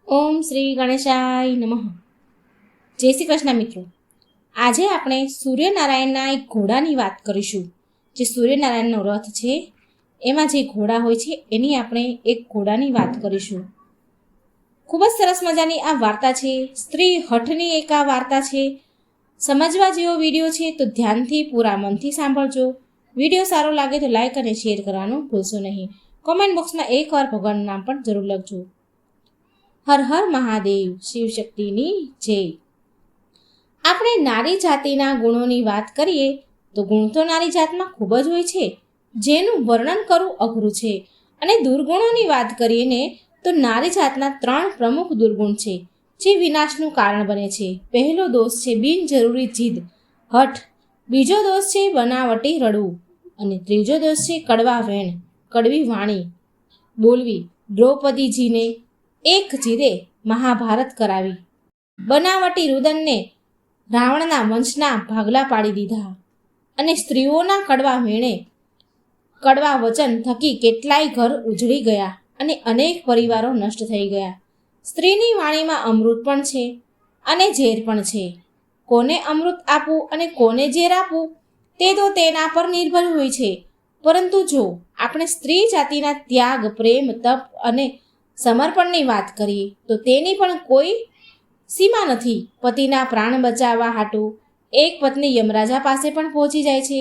ઓમ શ્રી ગણેશાય નમઃ. જય શ્રી કૃષ્ણ મિત્રો. આજે આપણે સૂર્યનારાયણના એક ઘોડાની વાત કરીશું. જે સૂર્યનારાયણનો રથ છે એમાં જે ઘોડા હોય છે એની આપણે એક ઘોડાની વાત કરીશું. ખૂબ જ સરસ મજાની આ વાર્તા છે. સ્ત્રી હઠની એક આ વાર્તા છે. સમજવા જેવો વિડીયો છે તો ધ્યાનથી પૂરા મનથી સાંભળજો. વિડીયો સારો લાગે તો લાઈક અને શેર કરવાનું ભૂલશો નહીં. કોમેન્ટ બોક્સમાં એકવાર ભગવાનનું નામ પણ જરૂર લખજો. હર હર મહાદેવ. શિવશક્તિની જય. આપણે નારી જાતિના ગુણોની વાત કરીએ તો ગુણ તો નારી જાતમાં ખૂબ જ હોય છે, જેનું વર્ણન કરવું અઘરું છે. અને દુર્ગુણોની વાત કરીએ ને તો નારી જાતના 3 પ્રમુખ દુર્ગુણ છે જે વિનાશનું કારણ બને છે. પહેલો દોષ છે બિનજરૂરી જીદ, હઠ. બીજો દોષ છે બનાવટી રડવું. અને ત્રીજો દોષ છે કડવા વેણ, કડવી વાણી બોલવી. દ્રૌપદીજીને એક જીદે મહાભારત કરાવી. બનાવટી રુદનને રાવણના વંશના ભાગલા પાડી દીધા. અને સ્ત્રીઓના કડવા વેણે, કડવા વચન થકી કેટલાય ઘર ઉજળી ગયા અને અનેક પરિવારો નષ્ટ થઈ ગયા. સ્ત્રીની વાણીમાં અમૃત પણ છે અને ઝેર પણ છે. કોને અમૃત આપવું અને કોને ઝેર આપવું તે તો તેના પર નિર્ભર હોય છે. પરંતુ જો આપણે સ્ત્રી જાતિના ત્યાગ, પ્રેમ, તપ અને સમર્પણની વાત કરીએ તો તેની પણ કોઈ સીમા નથી. પતિના પ્રાણ બચાવવા હાટું એક પત્ની યમરાજા પાસે પણ પહોંચી જાય છે.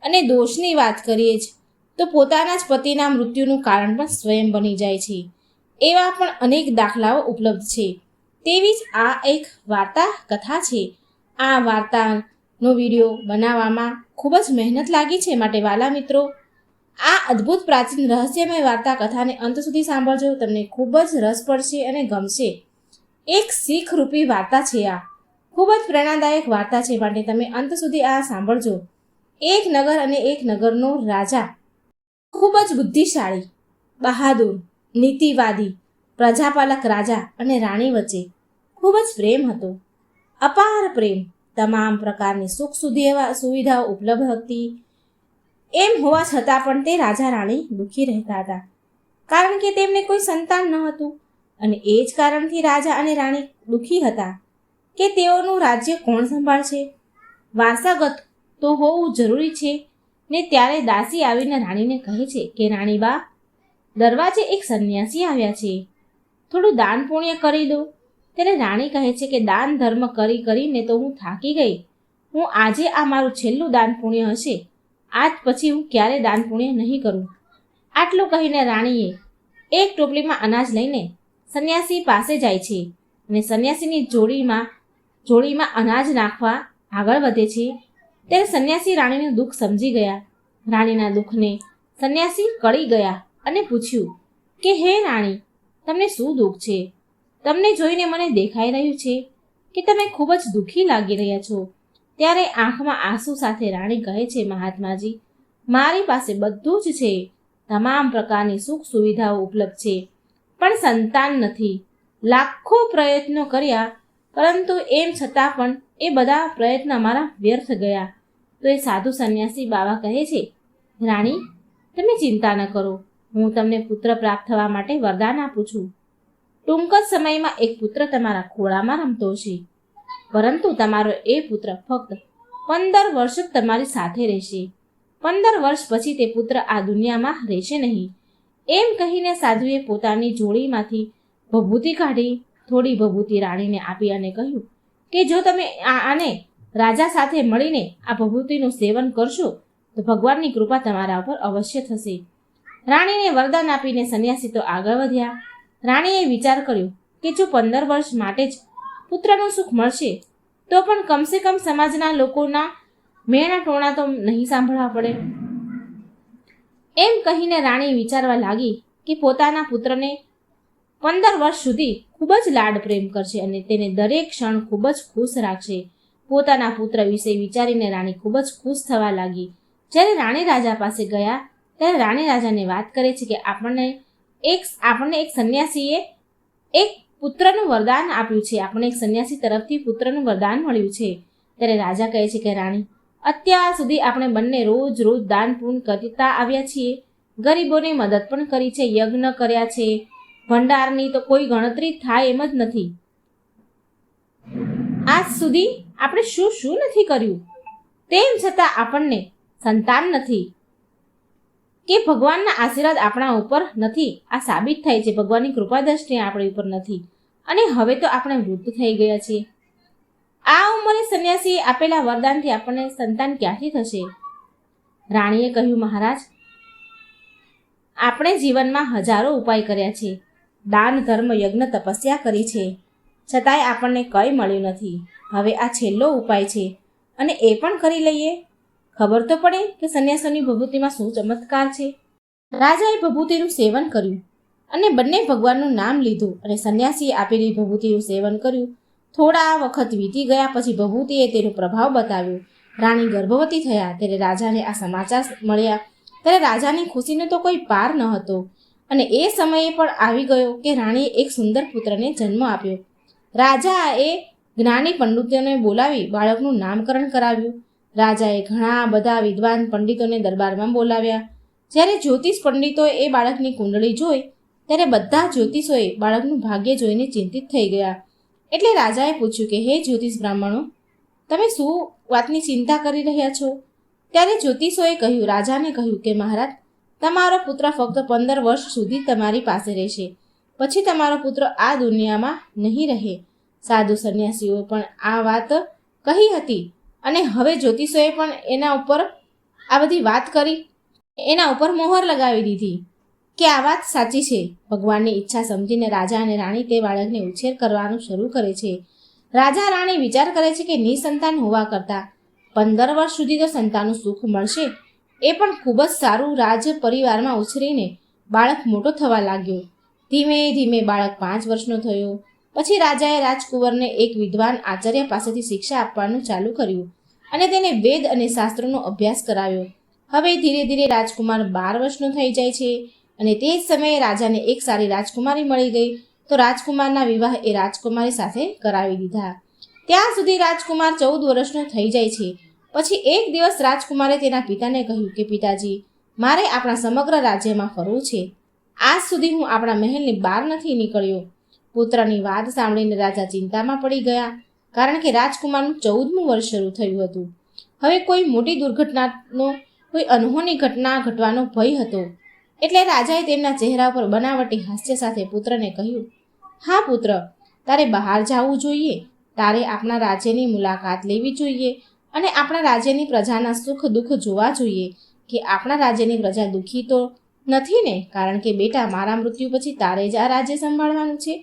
અને દોષની વાત કરીએ જ તો પોતાના જ પતિના મૃત્યુનું કારણ પણ સ્વયં બની જાય છે. એવા પણ અનેક દાખલાઓ ઉપલબ્ધ છે. તેવી જ આ એક વાર્તા કથા છે. આ વાર્તાનો વિડીયો બનાવવામાં ખૂબ જ મહેનત લાગી છે. માટે વાલા મિત્રો, આ અદ્ભુત પ્રાચીન રહસ્યમય વાર્તા કથાને અંત સુધી સાંભળજો. તમને ખૂબ જ રસ પડશે અને ગમશે. એક શીખ રૂપી વાર્તા છે. આ ખૂબ જ પ્રેરણાદાયક વાર્તા છે, માટે તમે અંત સુધી આ સાંભળજો. એક નગર અને એક નગરનો રાજા ખૂબ જ બુદ્ધિશાળી, બહાદુર, નીતિવાદી પ્રજાપાલક રાજા અને રાણી વચ્ચે ખૂબ જ પ્રેમ હતો. અપાર પ્રેમ. તમામ પ્રકારની સુખ સુવિધાઓ ઉપલબ્ધ હતી. એમ હોવા છતાં પણ તે રાજા રાણી દુઃખી રહેતા હતા, કારણ કે તેમને કોઈ સંતાન ન હતું. અને એ જ કારણથી રાજા અને રાણી દુઃખી હતા કે તેઓનું રાજ્ય કોણ સંભાળશે. વારસાગત તો હોવું જરૂરી છે ને. ત્યારે દાસી આવીને રાણીને કહે છે કે રાણીબા, દરવાજે એક સંન્યાસી આવ્યા છે, થોડું દાન પુણ્ય કરી દો. ત્યારે રાણી કહે છે કે દાન ધર્મ કરીને તો હું થાકી ગઈ. હું આજે આ મારું છેલ્લું દાન પુણ્ય હશે. આજ પછી હું ક્યારે દાન પુણ્ય નહીં કરું. આટલું કહીને રાણીએ એક ટોપલીમાં અનાજ લઈને સંન્યાસી પાસે જાય છે અને સંન્યાસીની જોડીમાં અનાજ નાખવા આગળ વધે છે. ત્યારે સંન્યાસી રાણીનું દુઃખ સમજી ગયા. રાણીના દુઃખને સંન્યાસી કળી ગયા અને પૂછ્યું કે હે રાણી, તમને શું દુઃખ છે? તમને જોઈને મને દેખાઈ રહ્યું છે કે તમે ખૂબ જ દુઃખી લાગી રહ્યા છો. ત્યારે આંખમાં આંસુ સાથે રાણી કહે છે, મહાત્માજી, મારી પાસે બધું જ છે. તમામ પ્રકારની સુખ સુવિધાઓ ઉપલબ્ધ છે, પણ સંતાન નથી. લાખો પ્રયત્નો કર્યા, પરંતુ એમ છતાં પણ એ બધા પ્રયત્ન મારા વ્યર્થ ગયા. તો એ સાધુ સંન્યાસી બાવા કહે છે, રાણી, તમે ચિંતા ન કરો. હું તમને પુત્ર પ્રાપ્ત થવા માટે વરદાન આપું છું. ટૂંક જ સમયમાં એક પુત્ર તમારા ખોળામાં રમતો છે, પરંતુ તમારો એ પુત્ર ફક્ત 15 વર્ષ જ તમારી સાથે રહેશે. 15 વર્ષ પછી તે પુત્ર આ દુનિયામાં રહેશે નહીં. એમ કહીને સાધુએ પોતાની જોડીમાંથી ભભૂતિ કાઢી થોડી ભભૂતિ રાણીને આપી અને કહ્યું કે જો તમે આને રાજા સાથે મળીને આ ભભૂતિનું સેવન કરશો તો ભગવાનની કૃપા તમારા ઉપર અવશ્ય થશે. રાણીને વરદાન આપીને સંન્યાસી તો આગળ વધ્યા. રાણીએ વિચાર કર્યો કે જો 15 વર્ષ માટે જ પુત્રનું સુખ મળશે તો પણ કમસે કમ સમાજના લોકોના મેણા ટોણા તો નહીં સાંભળવા પડે. એમ કહીને રાણી વિચારવા લાગી કે પોતાના પુત્રને 15 વર્ષ સુધી ખૂબ જ લાડ પ્રેમ કરશે અને તેને દરેક ક્ષણ ખૂબ જ ખુશ રાખશે. પોતાના પુત્ર વિશે વિચારીને રાણી ખૂબ જ ખુશ થવા લાગી. જ્યારે રાણી રાજા પાસે ગયા ત્યારે રાણી રાજાને વાત કરે છે કે આપણને એક સંન્યાસીએ એક પુત્રનું વરદાન આપ્યું છે. આપણે એક સંન્યાસી તરફથી પુત્રનું વરદાન મળ્યું છે. ત્યારે રાજા કહે છે કે રાણી, અત્યાર સુધી આપણે બંને રોજ દાન પુણ્ય કરતા આવ્યા છીએ. ગરીબોની મદદ પણ કરી છે, યજ્ઞ કર્યા છે, ભંડારની તો કોઈ ગણતરી થાય એમ જ નથી. આજ સુધી આપણે શું શું નથી કર્યું, તેમ છતાં આપણને સંતાન નથી કે ભગવાનના આશીર્વાદ આપણા ઉપર નથી. આ સાબિત થાય છે ભગવાનની કૃપા દ્રષ્ટિ આપણી ઉપર નથી. અને હવે તો આપણે વૃદ્ધ થઈ ગયા છીએ. આ ઉંમરે સંન્યાસીએ આપેલા વરદાનથી આપણને સંતાન ક્યાંથી થશે? રાણીએ કહ્યું, મહારાજ, આપણે જીવનમાં હજારો ઉપાય કર્યા છે, દાન ધર્મ યજ્ઞ તપસ્યા કરી છે, છતાંય આપણને કંઈ મળ્યું નથી. હવે આ છેલ્લો ઉપાય છે અને એ પણ કરી લઈએ. ખબર તો પડે કે સંન્યાસોની ભભૂતિમાં શું ચમત્કાર છે. રાજાએ ભભૂતિનું સેવન કર્યું અને બંને ભગવાનનું નામ લીધું અને સંન્યાસીએ આપેલી ભભૂતિનું સેવન કર્યું. થોડા વખત વીતી ગયા પછી ભભૂતિએ તેનો પ્રભાવ બતાવ્યો. રાણી ગર્ભવતી થયા ત્યારે રાજાને આ સમાચાર મળ્યા ત્યારે રાજાની ખુશીનો તો કોઈ પાર ન હતો. અને એ સમયે પણ આવી ગયો કે રાણીએ એક સુંદર પુત્રને જન્મ આપ્યો. રાજાએ જ્ઞાની પંડિતોને બોલાવી બાળકનું નામકરણ કરાવ્યું. રાજાએ ઘણા બધા વિદ્વાન પંડિતોને દરબારમાં બોલાવ્યા. જ્યારે જ્યોતિષ પંડિતોએ એ બાળકની કુંડળી જોઈ ત્યારે બધા જ્યોતિષોએ બાળકનું ભાગ્ય જોઈને ચિંતિત થઈ ગયા. એટલે રાજાએ પૂછ્યું કે, હે જ્યોતિષ બ્રાહ્મણો, તમે શું વાતની ચિંતા કરી રહ્યા છો? ત્યારે જ્યોતિષોએ રાજાને કહ્યું કે, મહારાજ, તમારો પુત્ર ફક્ત 15 વર્ષ સુધી તમારી પાસે રહેશે. પછી તમારો પુત્ર આ દુનિયામાં નહીં રહે. સાધુ સંન્યાસીઓ પણ આ વાત કહી હતી અને હવે જ્યોતિષોએ પણ એના ઉપર આ બધી વાત કરી, એના ઉપર મોહર લગાવી દીધી કે આ વાત સાચી છે. ભગવાનની ઈચ્છા સમજીને રાજા અને રાણી તે બાળકને ઉછેર કરવાનું શરૂ કરે છે. રાજા રાણી વિચાર કરે છે કે નિસંતાન હોવા કરતાં 15 વર્ષ સુધી તો સંતાનનું સુખ મળશે, એ પણ ખૂબ જ સારું. રાજ પરિવારમાં ઉછરીને બાળક મોટો થવા લાગ્યો. ધીમે ધીમે બાળક 5 વર્ષનો થયો. પછી રાજાએ રાજકુંવરને એક વિદ્વાન આચાર્ય પાસેથી શિક્ષા આપવાનું ચાલુ કર્યું અને તેને વેદ અને શાસ્ત્રોનો અભ્યાસ કરાવ્યો. હવે ધીરે ધીરે રાજકુમાર 12 વર્ષનો થઈ જાય છે અને તે જ સમયે રાજાને એક સારી રાજકુમારી મળી ગઈ. તો રાજકુમારના વિવાહ એ રાજકુમારી સાથે કરાવી દીધા. ત્યાં સુધી રાજકુમાર 14 વર્ષનો થઈ જાય છે. પછી એક દિવસ રાજકુમારે તેના પિતાને કહ્યું કે, પિતાજી, મારે આપણા સમગ્ર રાજ્યમાં ફરવું છે. આજ સુધી હું આપણા મહેલની બહાર નથી નીકળ્યો. પુત્રની વાત સાંભળીને રાજા ચિંતામાં પડી ગયા, કારણ કે રાજકુમારનું 14મું વર્ષ શરૂ થયું હતું. હવે કોઈ મોટી દુર્ઘટનાનો, કોઈ અનહોની ઘટના ઘટવાનો ભય હતો. એટલે રાજાએ તેમના ચહેરા પર બનાવટી હાસ્ય સાથે પુત્રને કહ્યું, હા પુત્ર, તારે બહાર જવું જોઈએ. તારે આપણા રાજ્યની મુલાકાત લેવી જોઈએ અને આપણા રાજ્યની પ્રજાના સુખ દુઃખ જોવા જોઈએ કે આપણા રાજ્યની પ્રજા દુઃખી તો નથી ને? કારણ કે બેટા, મારા મૃત્યુ પછી તારે જ આ રાજ્ય સંભાળવાનું છે.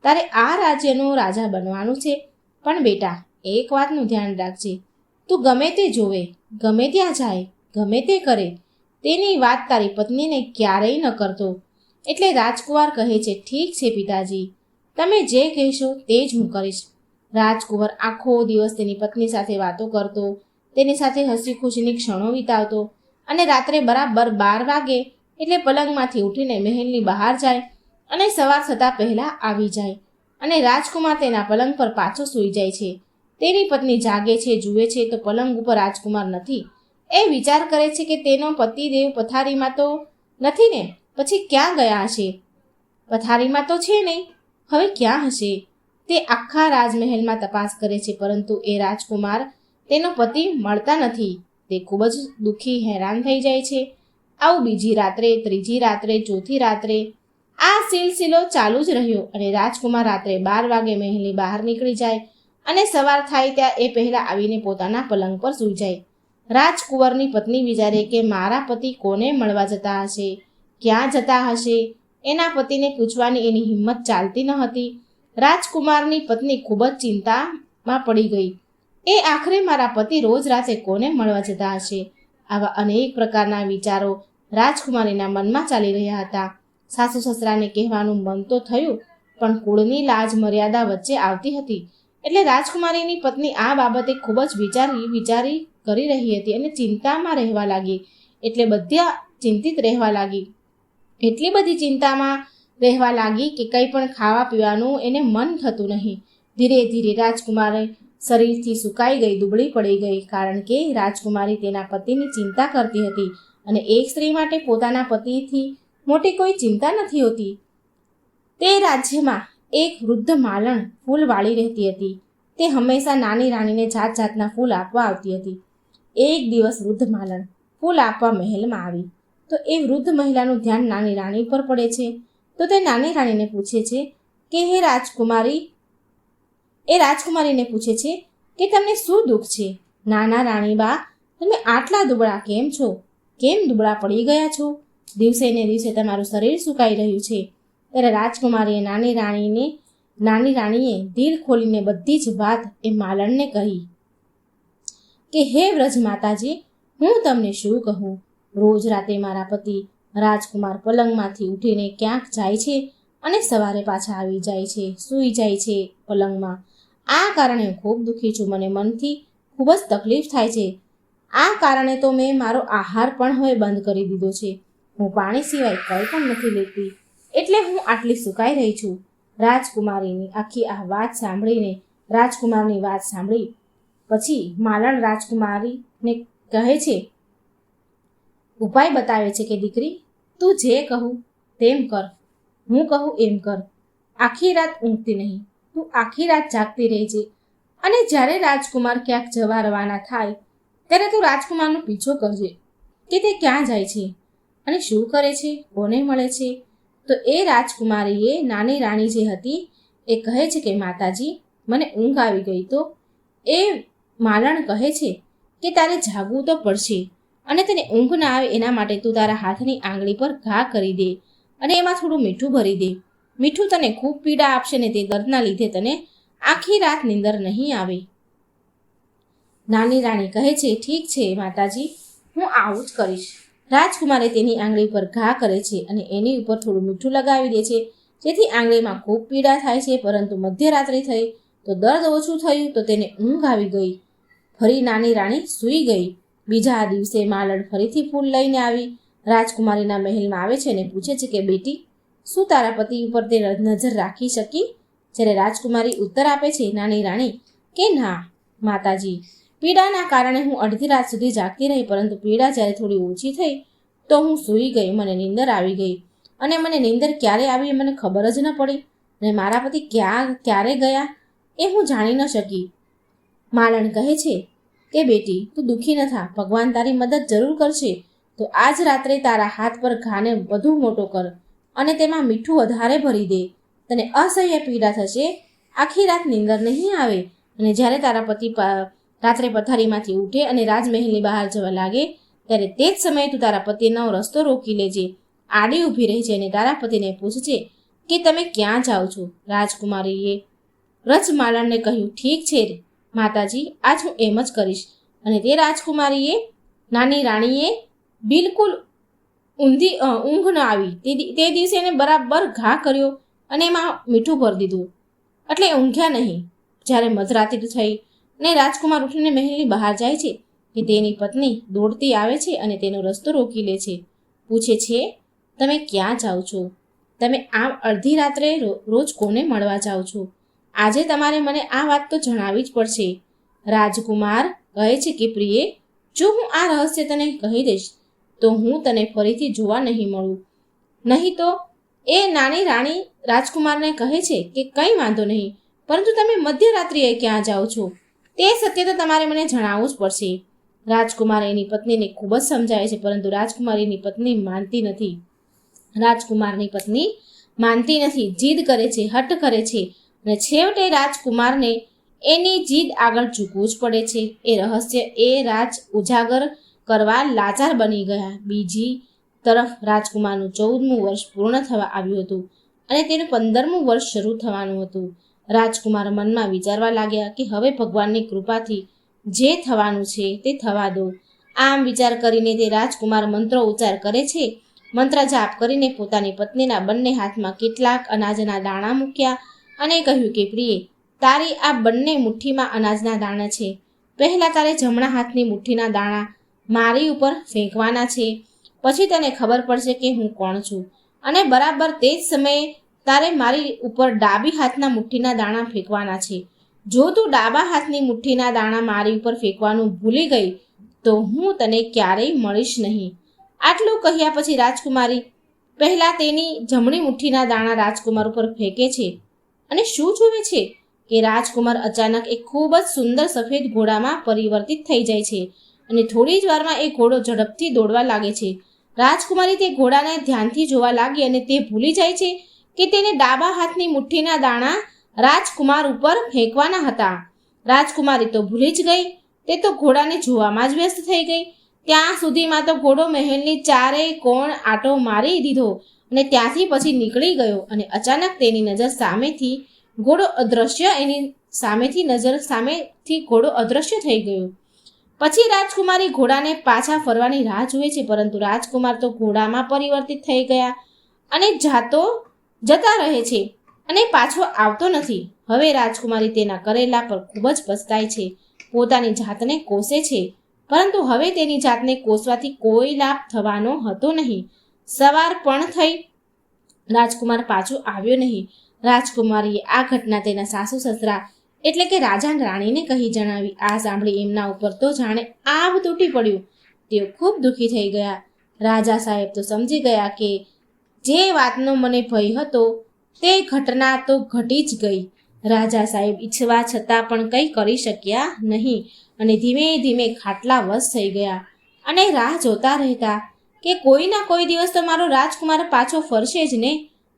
તારે આ રાજ્યનો રાજા બનવાનું છે. પણ બેટા, એક વાતનું ધ્યાન રાખજે, તું ગમે તે જોવે, ગમે ત્યાં જાય, ગમે તે કરે, તેની વાત તારી પત્નીને ક્યારેય ન કરતો. એટલે રાજકુમાર કહે છે, ઠીક છે પિતાજી, તમે જે કહેશો તે જ હું કરીશ. રાજકુંવર આખો દિવસ તેની પત્ની સાથે વાતો કરતો, તેની સાથે હસી ખુશીની ક્ષણો વિતાવતો અને રાત્રે બરાબર 12 વાગે એટલે પલંગમાંથી ઉઠીને મહેલની બહાર જાય અને સવાર થતાં પહેલાં આવી જાય અને રાજકુમાર તેના પલંગ પર પાછો સૂઈ જાય છે. તેની પત્ની જાગે છે, જુએ છે તો પલંગ ઉપર રાજકુમાર નથી. એ વિચાર કરે છે કે તેનો પતિદેવ પથારીમાં તો નથી ને, પછી ક્યાં ગયા હશે? પથારીમાં તો છે નહીં, હવે ક્યાં હશે? તે આખા રાજમહેલમાં તપાસ કરે છે, પરંતુ એ રાજકુમાર, તેનો પતિ મળતા નથી. તે ખૂબ જ દુઃખી, હેરાન થઈ જાય છે. આવું બીજી રાત્રે, ત્રીજી રાત્રે, ચોથી રાત્રે આ સિલસિલો ચાલુ જ રહ્યો અને રાજકુમાર રાત્રે 12 વાગે મહેલની બહાર નીકળી જાય અને સવાર થાય ત્યાં એ પહેલાં આવીને પોતાના પલંગ પર સૂઈ જાય. રાજકુંવરની પત્ની વિચારે કે મારા પતિ કોને મળવા જતા હશે, ક્યાં જતા હશે? એના પતિને પૂછવાની એની હિંમત ચાલતી ન હતી. રાજકુમારની પત્ની ખૂબ જ ચિંતામાં પડી ગઈ. એ આખરે મારા પતિ રોજ રાતે કોને મળવા જતા હશે? આવા અનેક પ્રકારના વિચારો રાજકુમારીના મનમાં ચાલી રહ્યા હતા. સાસુ સસરાને કહેવાનું મન તો થયું, પણ કુળની લાજ મર્યાદા વચ્ચે આવતી હતી. એટલે રાજકુમારીની પત્ની આ બાબતે ખૂબ જ વિચારી કરી રહી હતી અને ચિંતામાં રહેવા લાગી. એટલે બધા ચિંતિત રહેવા લાગી. એટલી બધી ચિંતામાં રહેવા લાગી કે કંઈ પણ ખાવા પીવાનું એને મન થતું નહીં. ધીરે ધીરે રાજકુમારી શરીરથી સુકાઈ ગઈ, દુબળી પડી ગઈ, કારણ કે રાજકુમારી તેના પતિની ચિંતા કરતી હતી અને એક સ્ત્રી માટે પોતાના પતિથી મોટી કોઈ ચિંતા નથી હોતી. તે રાજ્યમાં એક વૃદ્ધ માલણ ફૂલ વાળી રહેતી હતી. તે હંમેશા નાની રાણીને જાત જાતના ફૂલ આપવા આવતી હતી. એક દિવસ વૃદ્ધ માલણ ફૂલ આપવા મહેલમાં આવી તો એ વૃદ્ધ મહિલાનું ધ્યાન નાની રાણી પર પડે છે. તો તે નાની રાણીને પૂછે છે કે રાજકુમારીને પૂછે છે કે તમને શું દુઃખ છે? નાના રાણીબા, તમે આટલા દુબળા કેમ છો? કેમ દુબળા પડી ગયા છો? દિવસે ને દિવસે તમારું શરીર સુકાઈ રહ્યું છે. ત્યારે રાજકુમારીએ નાની રાણીએ દિલ ખોલીને બધી જ વાત એ માલણને કહી કે હે વ્રજ માતાજી, હું તમને શું કહું? રોજ રાતે મારા પતિ રાજકુમાર પલંગમાંથી ઉઠીને ક્યાંક જાય છે અને સવારે પાછા આવી જાય છે, સૂઈ જાય છે પલંગમાં. આ કારણે હું ખૂબ દુઃખી છું. મને મનથી ખૂબ જ તકલીફ થાય છે. આ કારણે તો મેં મારો આહાર પણ હવે બંધ કરી દીધો છે. હું પાણી સિવાય કંઈ પણ નથી લેતી, એટલે હું આટલી સુકાઈ રહી છું. રાજકુમારની વાત સાંભળી પછી માલણ રાજકુમારીને કહે છે, ઉપાય બતાવે છે કે દીકરી, તું જે કહું તેમ કર, હું કહું એમ કર. આખી રાત ઊંઘતી નહીં, તું આખી રાત જાગતી રહેજે અને જ્યારે રાજકુમાર ક્યાંક જવા રવાના થાય ત્યારે તું રાજકુમારનો પીછો કરજે કે તે ક્યાં જાય છે અને શું કરે છે, કોને મળે છે. તો એ રાજકુમારીએ નાની રાણી જે હતી એ કહે છે કે માતાજી, મને ઊંઘ આવી ગઈ. તો એ માલણ કહે છે કે તારે જાગવું તો પડશે અને તને ઊંઘ ના આવે એના માટે તું તારા હાથની આંગળી પર ઘા કરી દે અને એમાં થોડું મીઠું ભરી દે. મીઠું તને ખૂબ પીડા આપશે ને તે દર્દના લીધે તને આખી રાત નીંદર નહીં આવે. નાની રાણી કહે છે, ઠીક છે માતાજી, હું આવું જ કરીશ. રાજકુમારે તેની આંગળી પર ઘા કરે છે અને એની ઉપર થોડું મીઠું લગાવી દે છે, જેથી આંગળીમાં ખૂબ પીડા થાય છે. પરંતુ મધ્યરાત્રિ થઈ તો દર્દ ઓછું થયું તો તેને ઊંઘ આવી ગઈ. ફરી નાની રાણી સૂઈ ગઈ. બીજા દિવસે માલણ ફરીથી ફૂલ લઈને આવી રાજકુમારીના મહેલમાં આવે છે અને પૂછે છે કે બેટી, શું તારા પતિ ઉપર તે નજર રાખી શકી? જ્યારે રાજકુમારી ઉત્તર આપે છે નાની રાણી કે ના માતાજી, પીડાના કારણે હું અડધી રાત સુધી જાગતી રહી, પરંતુ પીડા જ્યારે થોડી ઓછી થઈ તો હું સૂઈ ગઈ. મને નીંદર આવી ગઈ અને મને નીંદર ક્યારે આવી એ મને ખબર જ ન પડી અને મારા પતિ ક્યારે ગયા એ હું જાણી ન શકી. માલણ કહે છે કે બેટી, તું દુઃખી ન થા, ભગવાન તારી મદદ જરૂર કરશે. તો આજ રાત્રે તારા હાથ પર ઘાને વધુ મોટો કર અને તેમાં મીઠું વધારે ભરી દે. તને અસહ્ય પીડા થશે, આખી રાત નીંદર નહીં આવે અને જ્યારે તારા પતિ રાત્રે પથારીમાંથી ઉઠે અને રાજમહેલની બહાર જવા લાગે ત્યારે તે જ સમયે તું તારા પતિનો રસ્તો રોકી લેજે, આડી ઊભી રહેજે અને તારા પતિને પૂછજે કે તમે ક્યાં જાઓ છો. રાજકુમારીએ વ્રજમાલણને કહ્યું, ઠીક છે માતાજી, આજ હું એમ જ કરીશ. અને તે રાજકુમારીએ નાની રાણીએ બિલકુલ ઊંઘ ન આવી તે દિવસે એને બરાબર ઘા કર્યો અને એમાં મીઠું ભરી દીધું, એટલે ઊંઘ્યા નહીં. જ્યારે મધરાત્રિ થઈ અને રાજકુમાર ઉઠીને મહેલની બહાર જાય છે કે તેની પત્ની દોડતી આવે છે અને તેનો રસ્તો રોકી લે છે. પૂછે છે, તમે ક્યાં જાઓ છો? તમે આમ અડધી રાત્રે રોજ કોને મળવા જાઓ છો? આજે તમારે મને આ વાત તો જણાવવી જ પડશે. રાજકુમાર કહે છે કે પ્રિય, જો હું આ રહસ્ય તને કહી દઈશ તો હું તને ફરીથી જોવા નહીં મળું. નહીં તો એ નાની રાણી રાજકુમારને કહે છે કે કંઈ વાંધો નહીં, પરંતુ તમે મધ્યરાત્રિએ ક્યાં જાઓ છો તે સત્ય તો તમારે મને જણાવવું જ પડશે. રાજકુમાર એની પત્નીને ખૂબ જ સમજાવે છે, પરંતુ રાજકુમારીની પત્ની માનતી નથી, જીદ કરે છે, હઠ કરે છે અને છેવટે રાજકુમારને એની જીદ આગળ ઝૂકવું જ પડે છે. એ રહસ્ય એ રાજ ઉજાગર કરવા લાચાર બની ગયા. બીજી તરફ રાજકુમારનું 14મું વર્ષ પૂર્ણ થવા આવ્યું હતું અને તેનું 15મું વર્ષ શરૂ થવાનું હતું. રાજકુમાર મનમાં વિચારવા લાગ્યા કે હવે ભગવાનની કૃપાથી જે થવાનું છે તે થવા દો. આમ વિચાર કરીને તે રાજકુમાર મંત્રો ઉચ્ચાર કરે છે. મંત્ર જાપ કરીને પોતાની પત્નીના બંને હાથમાં કેટલાક અનાજના દાણા મૂક્યા અને કહ્યું કે પ્રિય, તારી આ બંને મુઠ્ઠીમાં અનાજના દાણા છે. પહેલાં તારે જમણા હાથની મુઠ્ઠીના દાણા મારી ઉપર ફેંકવાના છે, પછી તને ખબર પડશે કે હું કોણ છું અને બરાબર તે જ સમયે તારે મારી ઉપર ડાબી હાથના મુઠ્ઠીના દાણા ફેંકવાના છે. જો તું ડાબા હાથની મુઠ્ઠીના દાણા મારી ઉપર ફેંકવાનું ભૂલી ગઈ તો હું તને ક્યારેય મળીશ નહીં. આટલું કહ્યા પછી રાજકુમારી પહેલાં તેની જમણી મુઠ્ઠીના દાણા રાજકુમાર ઉપર ફેંકે છે અને શું જુએ છે કે રાજકુમાર અચાનક એક ખૂબ જ સુંદર સફેદ ઘોડામાં પરિવર્તિત થઈ જાય છે અને થોડી જ વારમાં એ ઘોડો ઝડપથી દોડવા લાગે છે. રાજકુમારી તે ઘોડાને ધ્યાનથી જોવા લાગી અને તે ભૂલી જાય છે કે તેને ડાબા હાથની મુઠ્ઠીના દાણા રાજકુમાર ઉપર ફેંકવાના હતા. રાજકુમારી તો ભૂલી જ ગઈ, તે તો ઘોડાને જોવામાં જ વ્યસ્ત થઈ ગઈ. ત્યાં સુધીમાં તો ઘોડો મહેલની ચારેય કોણ આંટો મારી દીધો અને ત્યાંથી પછી નીકળી ગયો અને અચાનક તેની નજર સામેથી ઘોડો અદૃશ્ય થઈ ગયો. પછી રાજકુમારી ઘોડાને પાછા ફરવાની રાહ જુએ છે, પરંતુ રાજકુમાર તો ઘોડામાં પરિવર્તિત થઈ ગયા અને જતા રહે છે અને પાછો આવતો નથી. હવે રાજકુમારી તેના કરેલા પર ખૂબ જ પસ્તાય છે, પોતાની જાતને કોસે છે, પરંતુ હવે તેની જાતને કોસવાથી કોઈ લાભ થવાનો હતો નહીં. સવાર પણ થઈ, રાજકુમાર પાછો આવ્યો નહીં. રાજકુમારીએ આ ઘટના તેના સાસુ સસરા એટલે કે રાજા અને રાણીને કહી જણાવી. આ સાંભળી એમના ઉપર તો જાણે આભ તૂટી પડ્યું. તેઓ ખૂબ દુઃખી થઈ ગયા. રાજા સાહેબ તો સમજી ગયા કે જે વાતનો મને ભય હતો તે ઘટના તો ઘટી જ ગઈ. રાજા સાહેબ ઈચ્છવા છતાં પણ કંઈ કરી શક્યા નહીં અને ધીમે ધીમે ખાટલા વશ થઈ ગયા અને રાહ જોતા રહેતા કે કોઈના કોઈ દિવસ તો મારો રાજકુમાર પાછો ફરશે જ ને.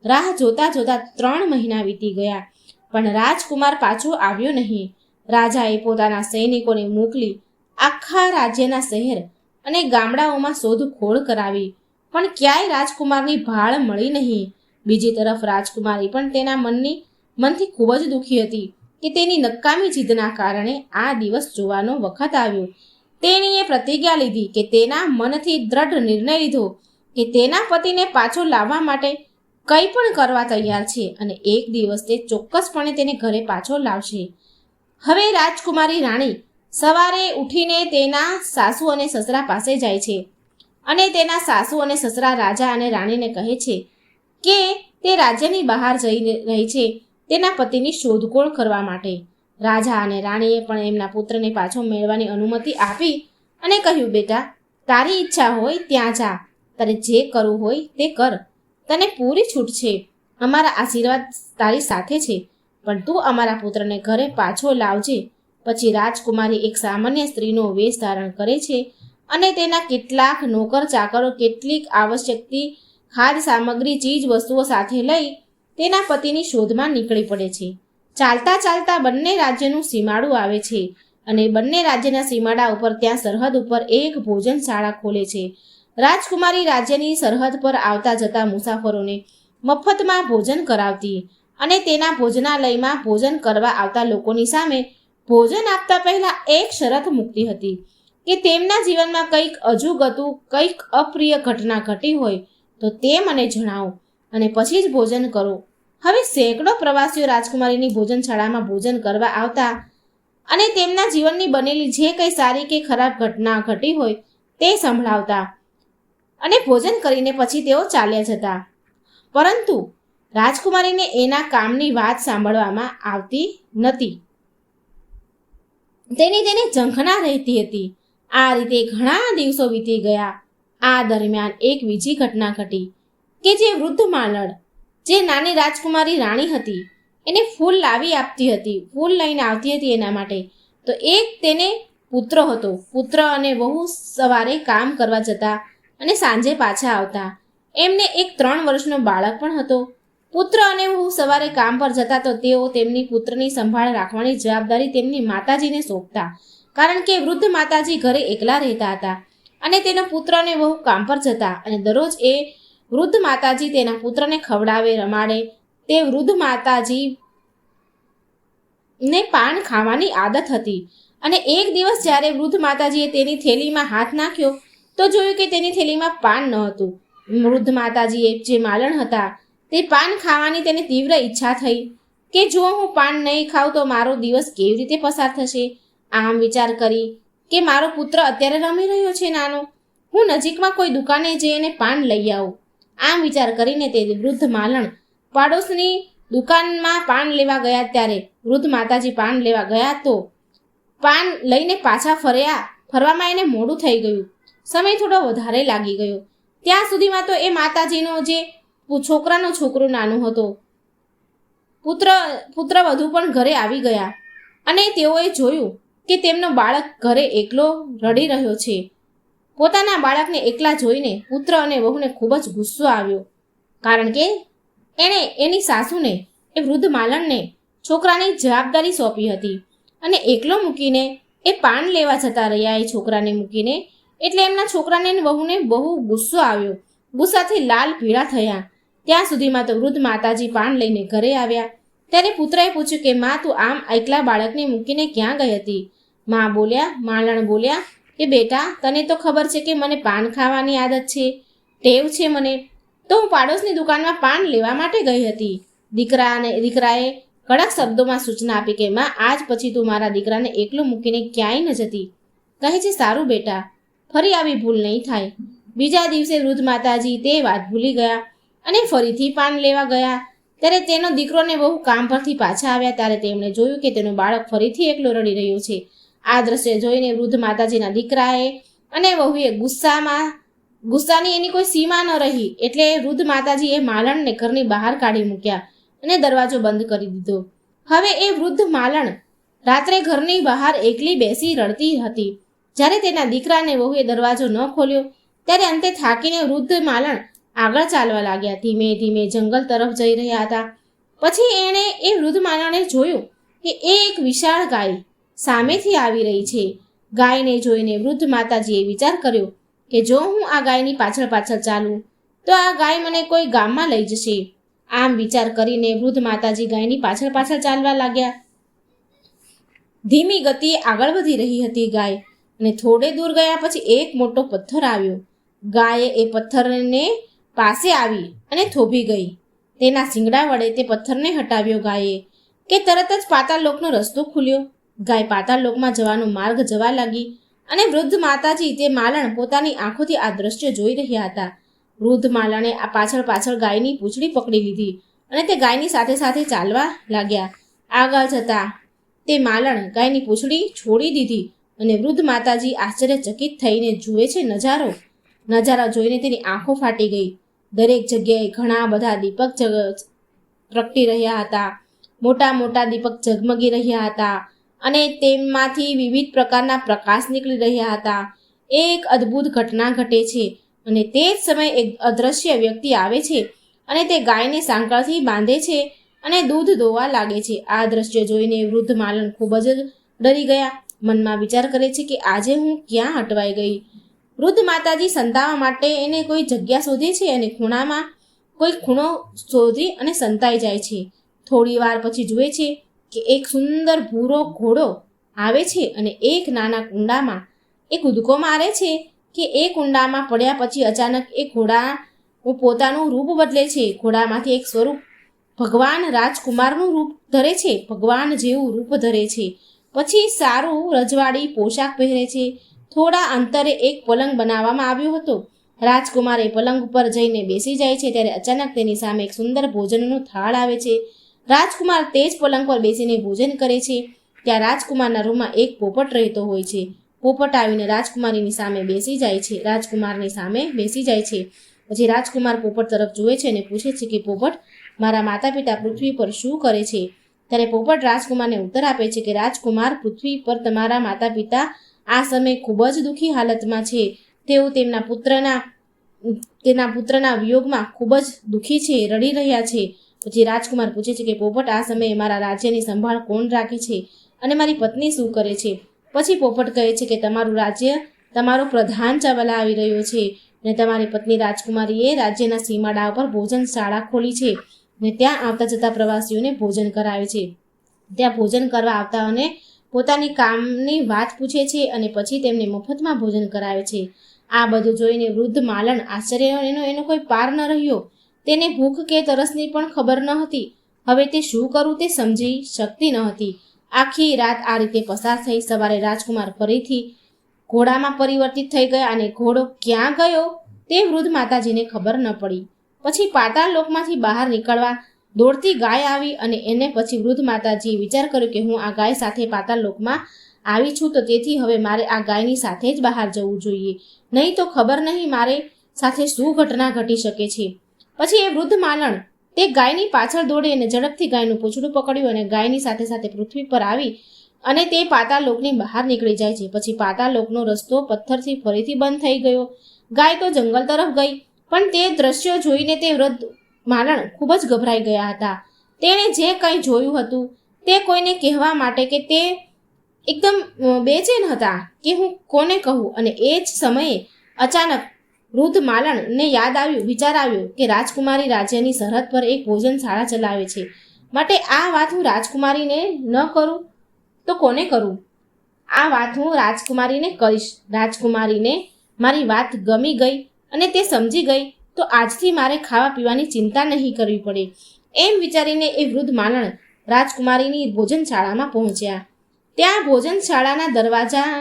રાહ જોતા જોતા 3 મહિના વીતી ગયા, પણ રાજકુમાર પાછો આવ્યો નહીં. રાજાએ પોતાના સૈનિકોને મોકલી આખા રાજ્યના શહેર અને ગામડાઓમાં શોધખોળ કરાવી, પણ ક્યાંય રાજકુમારની ભાળ મળી નહીં. બીજી તરફ રાજકુમારી પણ તેના મનથી ખૂબ જ દુઃખી હતી કે તેની નકામી જીદના કારણે આ દિવસ જોવાનો વખત આવ્યો. તેણીએ પ્રતિજ્ઞા લીધી કે તેના મનથી દ્રઢ નિર્ણય લીધો કે તેના પતિને પાછો લાવવા માટે કંઈ પણ કરવા તૈયાર છે અને એક દિવસ તે ચોક્કસપણે તેને ઘરે પાછો લાવશે. હવે રાજકુમારી રાણી સવારે ઉઠીને તેના સાસુ અને સસરા પાસે જાય છે અને તેના સાસુ અને સસરા રાજા અને રાણીને કહે છે કે તે રાજ્યની બહાર જઈ રહી છે તેના પતિની શોધખોળ કરવા માટે. રાજા અને રાણીએ પણ એમના પુત્રને પાછો મેળવવાની અનુમતિ આપી અને કહ્યું, બેટા, તારી ઈચ્છા હોય ત્યાં જા, તારે જે કરવું હોય તે કર, તને પૂરી છૂટ છે. અમારા આશીર્વાદ તારી સાથે છે, પણ તું અમારા પુત્રને ઘરે પાછો લાવજે. પછી રાજકુમારી એક સામાન્ય સ્ત્રીનો વેશ ધારણ કરે છે અને તેના કેટલાક નોકર ચાકરો કેટલીક આવશ્યકતી ખાદ્ય સામગ્રી ચીજ વસ્તુઓ સાથે લઈ તેના પતિની શોધમાં નીકળી પડે છે. ચાલતા ચાલતા બંને રાજ્યનું સીમાડું આવે છે અને બંને રાજ્યના સીમાડા ઉપર ત્યાં સરહદ ઉપર એક ભોજનશાળા ખોલે છે. રાજકુમારી રાજ્યની સરહદ પર આવતા જતા મુસાફરોને મફતમાં ભોજન કરાવતી અને તેના ભોજનાલયમાં ભોજન કરવા આવતા લોકોની સામે ભોજન આપતા પહેલા એક શરત મૂકતી હતી કે તેમના જીવનમાં કંઈક અજુગતું, કંઈક અપ્રિય ઘટના ઘટી હોય તો તે મને જણાવો અને પછી જ ભોજન કરો. હવે સેંકડો પ્રવાસીઓ રાજકુમારીની ભોજનશાળામાં ભોજન કરવા આવતા અને તેમના જીવનની બનેલી જે કંઈ સારી કે ખરાબ ઘટના ઘટી હોય તે સંભળાવતા અને ભોજન કરીને પછી તેઓ ચાલ્યા જતા. પરંતુ રાજકુમારીને એના કામની વાત સાંભળવામાં આવતી નથી. તેને ઝંખના રહેતી હતી. આ રીતે ઘણા દિવસો વીતી ગયા. આ દરમિયાન એક બીજી ઘટના ઘટી કે જે વૃદ્ધ માલણ, જે નાની રાજકુમારી રાણી હતી, એને ફૂલ લાવી આપતી હતી, ફૂલ લઈને આવતી હતી એના માટે. તો એક તેને પુત્ર હતો. પુત્ર અને વહુ સવારે કામ કરવા જતા અને સાંજે પાછા આવતા. એમને એક 3 વર્ષનો બાળક પણ હતો. પુત્ર અને વહુ સવારે કામ પર જતા તો તેઓ તેમની પુત્રની સંભાળ રાખવાની જવાબદારી તેમની માતાજીને સોંપતા, કારણ કે વૃદ્ધ માતાજી ઘરે એકલા રહેતા હતા અને તેનો પુત્ર અને વહુ કામ પર જતા અને દરરોજ એ વૃદ્ધ માતાજી તેના પુત્રને ખવડાવે, રમાડે. તે વૃદ્ધ માતાજીને પાન ખાવાની આદત હતી અને એક દિવસ જ્યારે વૃદ્ધ માતાજીએ તેની થેલીમાં હાથ નાખ્યો તો જોયું કે તેની થેલીમાં પાન ન હતું. વૃદ્ધ માતાજીએ જે માલણ હતા તે પાન ખાવાની તેને તીવ્ર ઈચ્છા થઈ કે જો હું પાન નહીં ખાઉં તો મારો દિવસ કેવી રીતે પસાર થશે. આમ વિચાર કરી કે મારો પુત્ર અત્યારે રમી રહ્યો છે નાનો, હું નજીકમાં કોઈ દુકાને જઈને પાન લઈ આવું. આમ વિચાર કરીને તે વૃદ્ધ માલણ પાડોશની દુકાનમાં પાન લેવા ગયા. ત્યારે વૃદ્ધ માતાજી પાન લેવા ગયા તો પાન લઈને પાછા ફરવામાં એને મોડું થઈ ગયું. સમય થોડો વધારે લાગી ગયો. ત્યાં સુધીમાં તો એ માતાજીનો જે છોકરાનો છોકરો નાનો હતો, પુત્ર વધુ પણ ઘરે આવી ગયા અને તેઓએ જોયું કે તેમનો બાળક ઘરે એકલો રડી રહ્યો છે. પોતાના બાળકને એકલા જોઈને પુત્ર અને વહુને ખૂબ જ ગુસ્સો આવ્યો, કારણ કે એણે એની સાસુને, એ વૃદ્ધ માલણને છોકરાની જવાબદારી સોંપી હતી અને એકલો મૂકીને એ પાન લેવા જતા રહ્યા એ છોકરાને મૂકીને. એટલે એમના છોકરાને અને વહુને બહુ ગુસ્સો આવ્યો, ગુસ્સાથી લાલ પીળા થયા. ત્યાં સુધીમાં તો વૃદ્ધ માતાજી પાન લઈને ઘરે આવ્યા. ત્યારે પુત્રએ પૂછ્યું કે માં, તું આમ એકલા બાળકને મૂકીને ક્યાં ગઈ હતી? માલણ બોલ્યા કે બેટા, તને તો ખબર છે કે મને પાન ખાવાની આદત છે, ટેવ છે મને, તો હું પાડોશની દુકાનમાં પાન લેવા માટે ગઈ હતી. દીકરાએ કડક શબ્દોમાં સૂચના આપી કે માં, આજ પછી તું મારા દીકરાને એકલું મૂકીને ક્યાંય ન જતી. કહે છે, સારું બેટા, ફરી આવી ભૂલ નહીં થાય. બીજા દિવસે વૃદ્ધ માતાજી તે વાત ભૂલી ગયા અને ફરીથી પાન લેવા ગયા. ત્યારે તેનો દીકરો ને વહુ કામ પરથી પાછા આવ્યા. ત્યારે તેમણે જોયું કે તેનું બાળક ફરીથી એકલો રડી રહ્યું છે. આ દ્રશ્ય જોઈને વૃદ્ધ માતાજીના દીકરાએ અને વહુએ ગુસ્સાની એની કોઈ સીમા ન રહી. એટલે વૃદ્ધ માતાજીએ માલણને ઘરની બહાર કાઢી મૂક્યા અને દરવાજો બંધ કરી દીધો. હવે એ વૃદ્ધ માલણ રાત્રે ઘરની બહાર એકલી બેસી રડતી હતી. જ્યારે તેના દીકરા અને વહુએ દરવાજો ન ખોલ્યો ત્યારે અંતે થાકીને વૃદ્ધ માલણ આગળ ચાલવા લાગ્યા. ધીમે ધીમે જંગલ તરફ જઈ રહ્યા હતા. પછી એણે એ વૃદ્ધ માલણે જોયું કે એક વિશાળ ગાય સામેથી આવી રહી છે. ગાયને જોઈને વૃદ્ધ માતાજીએ વિચાર કર્યો કે જો હું આ ગાયની પાછળ પાછળ ચાલું તો આ ગાય મને કોઈ ગામમાં લઈ જશે. આમ વિચાર કરીને વૃદ્ધ માતાજી ગાયની પાછળ પાછળ ચાલવા લાગ્યા. ધીમી ગતિએ આગળ વધી રહી હતી ગાય, અને થોડે દૂર ગયા પછી એક મોટો પથ્થર આવ્યો. ગાયે એ પથ્થરને પાસે આવી અને થોભી ગઈ. તેના શિંગડા વડે તે પથ્થરને હટાવ્યો ગાયે કે તરત જ પાતાળ લોકનો રસ્તો ખુલ્યો. ગાય પાતાળ લોકમાં જવાનો માર્ગ જવા લાગી અને વૃદ્ધ માતાજી તે માલણ પોતાની આંખોથી આ દ્રશ્ય જોઈ રહ્યા હતા. વૃદ્ધ માલણે આ પાછળ ગાયની પૂંછડી પકડી લીધી અને તે ગાયની સાથે સાથે ચાલવા લાગ્યા. આગળ જતા તે માલણ ગાયની પૂંછડી છોડી દીધી અને વૃદ્ધ માતાજી આશ્ચર્યચકિત થઈને જુએ છે નજારો જોઈને તેની આંખો ફાટી ગઈ. દરેક જગ્યાએ ઘણા બધા દીપક પ્રગટી રહ્યા હતા. મોટા મોટા દીપક ઝગમગી રહ્યા હતા અને તેમાંથી વિવિધ પ્રકારના પ્રકાશ નીકળી રહ્યા હતા. એક અદ્ભુત ઘટના ઘટે છે અને તે જ સમયે એક અદ્રશ્ય વ્યક્તિ આવે છે અને તે ગાયને સાંકળથી બાંધે છે અને દૂધ દોવા લાગે છે. આ દ્રશ્ય જોઈને વૃદ્ધ માલણ ખૂબ જ ડરી ગયા. મનમાં વિચાર કરે છે કે આજે હું ક્યાં અટવાઈ ગઈ. વૃદ્ધ માતાજી સંતાવા માટે એને કોઈ જગ્યા શોધે છે અને કોઈ ખૂણો શોધી અને સંતાઈ જાય છે. થોડી વાર પછી જુએ છે કે એક સુંદર ભૂરો ઘોડો આવે છે અને એક નાના કુંડામાં એ કૂદકો મારે છે કે એ કુંડામાં પડ્યા પછી અચાનક એ ઘોડા પોતાનું રૂપ બદલે છે. ઘોડામાંથી એક સ્વરૂપ ભગવાન રાજકુમારનું રૂપ ધરે છે, ભગવાન જેવું રૂપ ધરે છે. પછી સારું રજવાડી પોશાક પહેરે છે. થોડા અંતરે એક પલંગ બનાવવામાં આવ્યો હતો. રાજકુમાર એ પલંગ ઉપર જઈને બેસી જાય છે ત્યારે અચાનક તેની સામે એક સુંદર ભોજનનો થાળ આવે છે. રાજકુમાર તે જ પલંગ પર બેસીને ભોજન કરે છે. ત્યાં રાજકુમારના રૂમમાં એક પોપટ રહેતો હોય છે. પોપટ આવીને રાજકુમારની સામે બેસી જાય છે. પછી રાજકુમાર પોપટ તરફ જુએ છે અને પૂછે છે કે પોપટ, મારા માતા પિતા પૃથ્વી પર શું કરે છે? ત્યારે પોપટ રાજકુમારને ઉત્તર આપે છે કે રાજકુમાર, પૃથ્વી પર તમારા માતા પિતા આ સમયે ખૂબ જ દુઃખી હાલતમાં છે. તેઓ તેના પુત્રના વિયોગમાં ખૂબ જ દુઃખી છે, રડી રહ્યા છે. પછી રાજકુમાર પૂછે છે કે પોપટ, આ સમયે મારા રાજ્યની સંભાળ કોણ રાખે છે અને મારી પત્ની શું કરે છે? પછી પોપટ કહે છે કે તમારું રાજ્ય તમારો પ્રધાન ચલાવી રહ્યો છે અને તમારી પત્ની રાજકુમારીએ રાજ્યના સીમાડા ઉપર ભોજનશાળા ખોલી છે અને ત્યાં આવતા જતા પ્રવાસીઓને ભોજન કરાવે છે. ત્યાં ભોજન કરવા આવતાઓને પોતાની કામની વાત પૂછે છે અને પછી તેમને મફતમાં ભોજન કરાવે છે. આ બધું જોઈને વૃદ્ધ માલણ આશ્ચર્ય એનો કોઈ પાર ન રહ્યો. તેને ભૂખ કે તરસની પણ ખબર ન હતી. હવે તે શું કરવું તે સમજી શકતી ન હતી. આખી રાત આ રીતે પસાર થઈ. સવારે રાજકુમાર ફરીથી ઘોડામાં પરિવર્તિત થઈ ગયા અને ઘોડો ક્યાં ગયો તે વૃદ્ધ માતાજીને ખબર ન પડી. પછી પાતાળ લોકમાંથી બહાર નીકળવા દોડતી ગાય આવી અને એને પછી વૃદ્ધ માતાજીએ વિચાર કર્યો કે હું આ ગાય સાથે પાતાળ લોકમાં આવી છું, તો તેથી હવે મારે આ ગાયની સાથે જ બહાર જવું જોઈએ, નહીં તો ખબર નહીં મારે સાથે શું ઘટના ઘટી શકે છે. પછી એ વૃદ્ધ માલણ તે ગાયની પાછળ દોડી અને ઝડપથી ગાયનું પૂંછડું પકડ્યું અને ગાયની સાથે સાથે પૃથ્વી પર આવી અને તે પાતાળ લોકની બહાર નીકળી જાય છે. પછી પાતાળ લોકનો રસ્તો પથ્થરથી ફરીથી બંધ થઈ ગયો. ગાય તો જંગલ તરફ ગઈ, પણ તે દ્રશ્યો જોઈને તે વૃદ્ધ માલણ ખૂબ જ ગભરાઈ ગયા હતા. તેણે જે કંઈ જોયું હતું તે કોઈને કહેવા માટે કે તે એકદમ બેચેન હતા કે હું કોને કહું. અને એ જ સમયે અચાનક વૃદ્ધ માલણને વિચાર આવ્યો કે રાજકુમારી રાજ્યની સરહદ પર એક ભોજનશાળા ચલાવે છે, માટે આ વાત હું રાજકુમારીને ન કરું તો કોને કરું? આ વાત હું રાજકુમારીને કહીશ. રાજકુમારીને મારી વાત ગમી ગઈ અને તે સમજી ગઈ તો આજથી મારે ખાવા પીવાની ચિંતા નહીં કરવી પડે. એમ વિચારીને એ વૃદ્ધ માલણ રાજકુમારીની ભોજનશાળામાં પહોંચ્યા. ત્યાં ભોજનશાળાના દરવાજા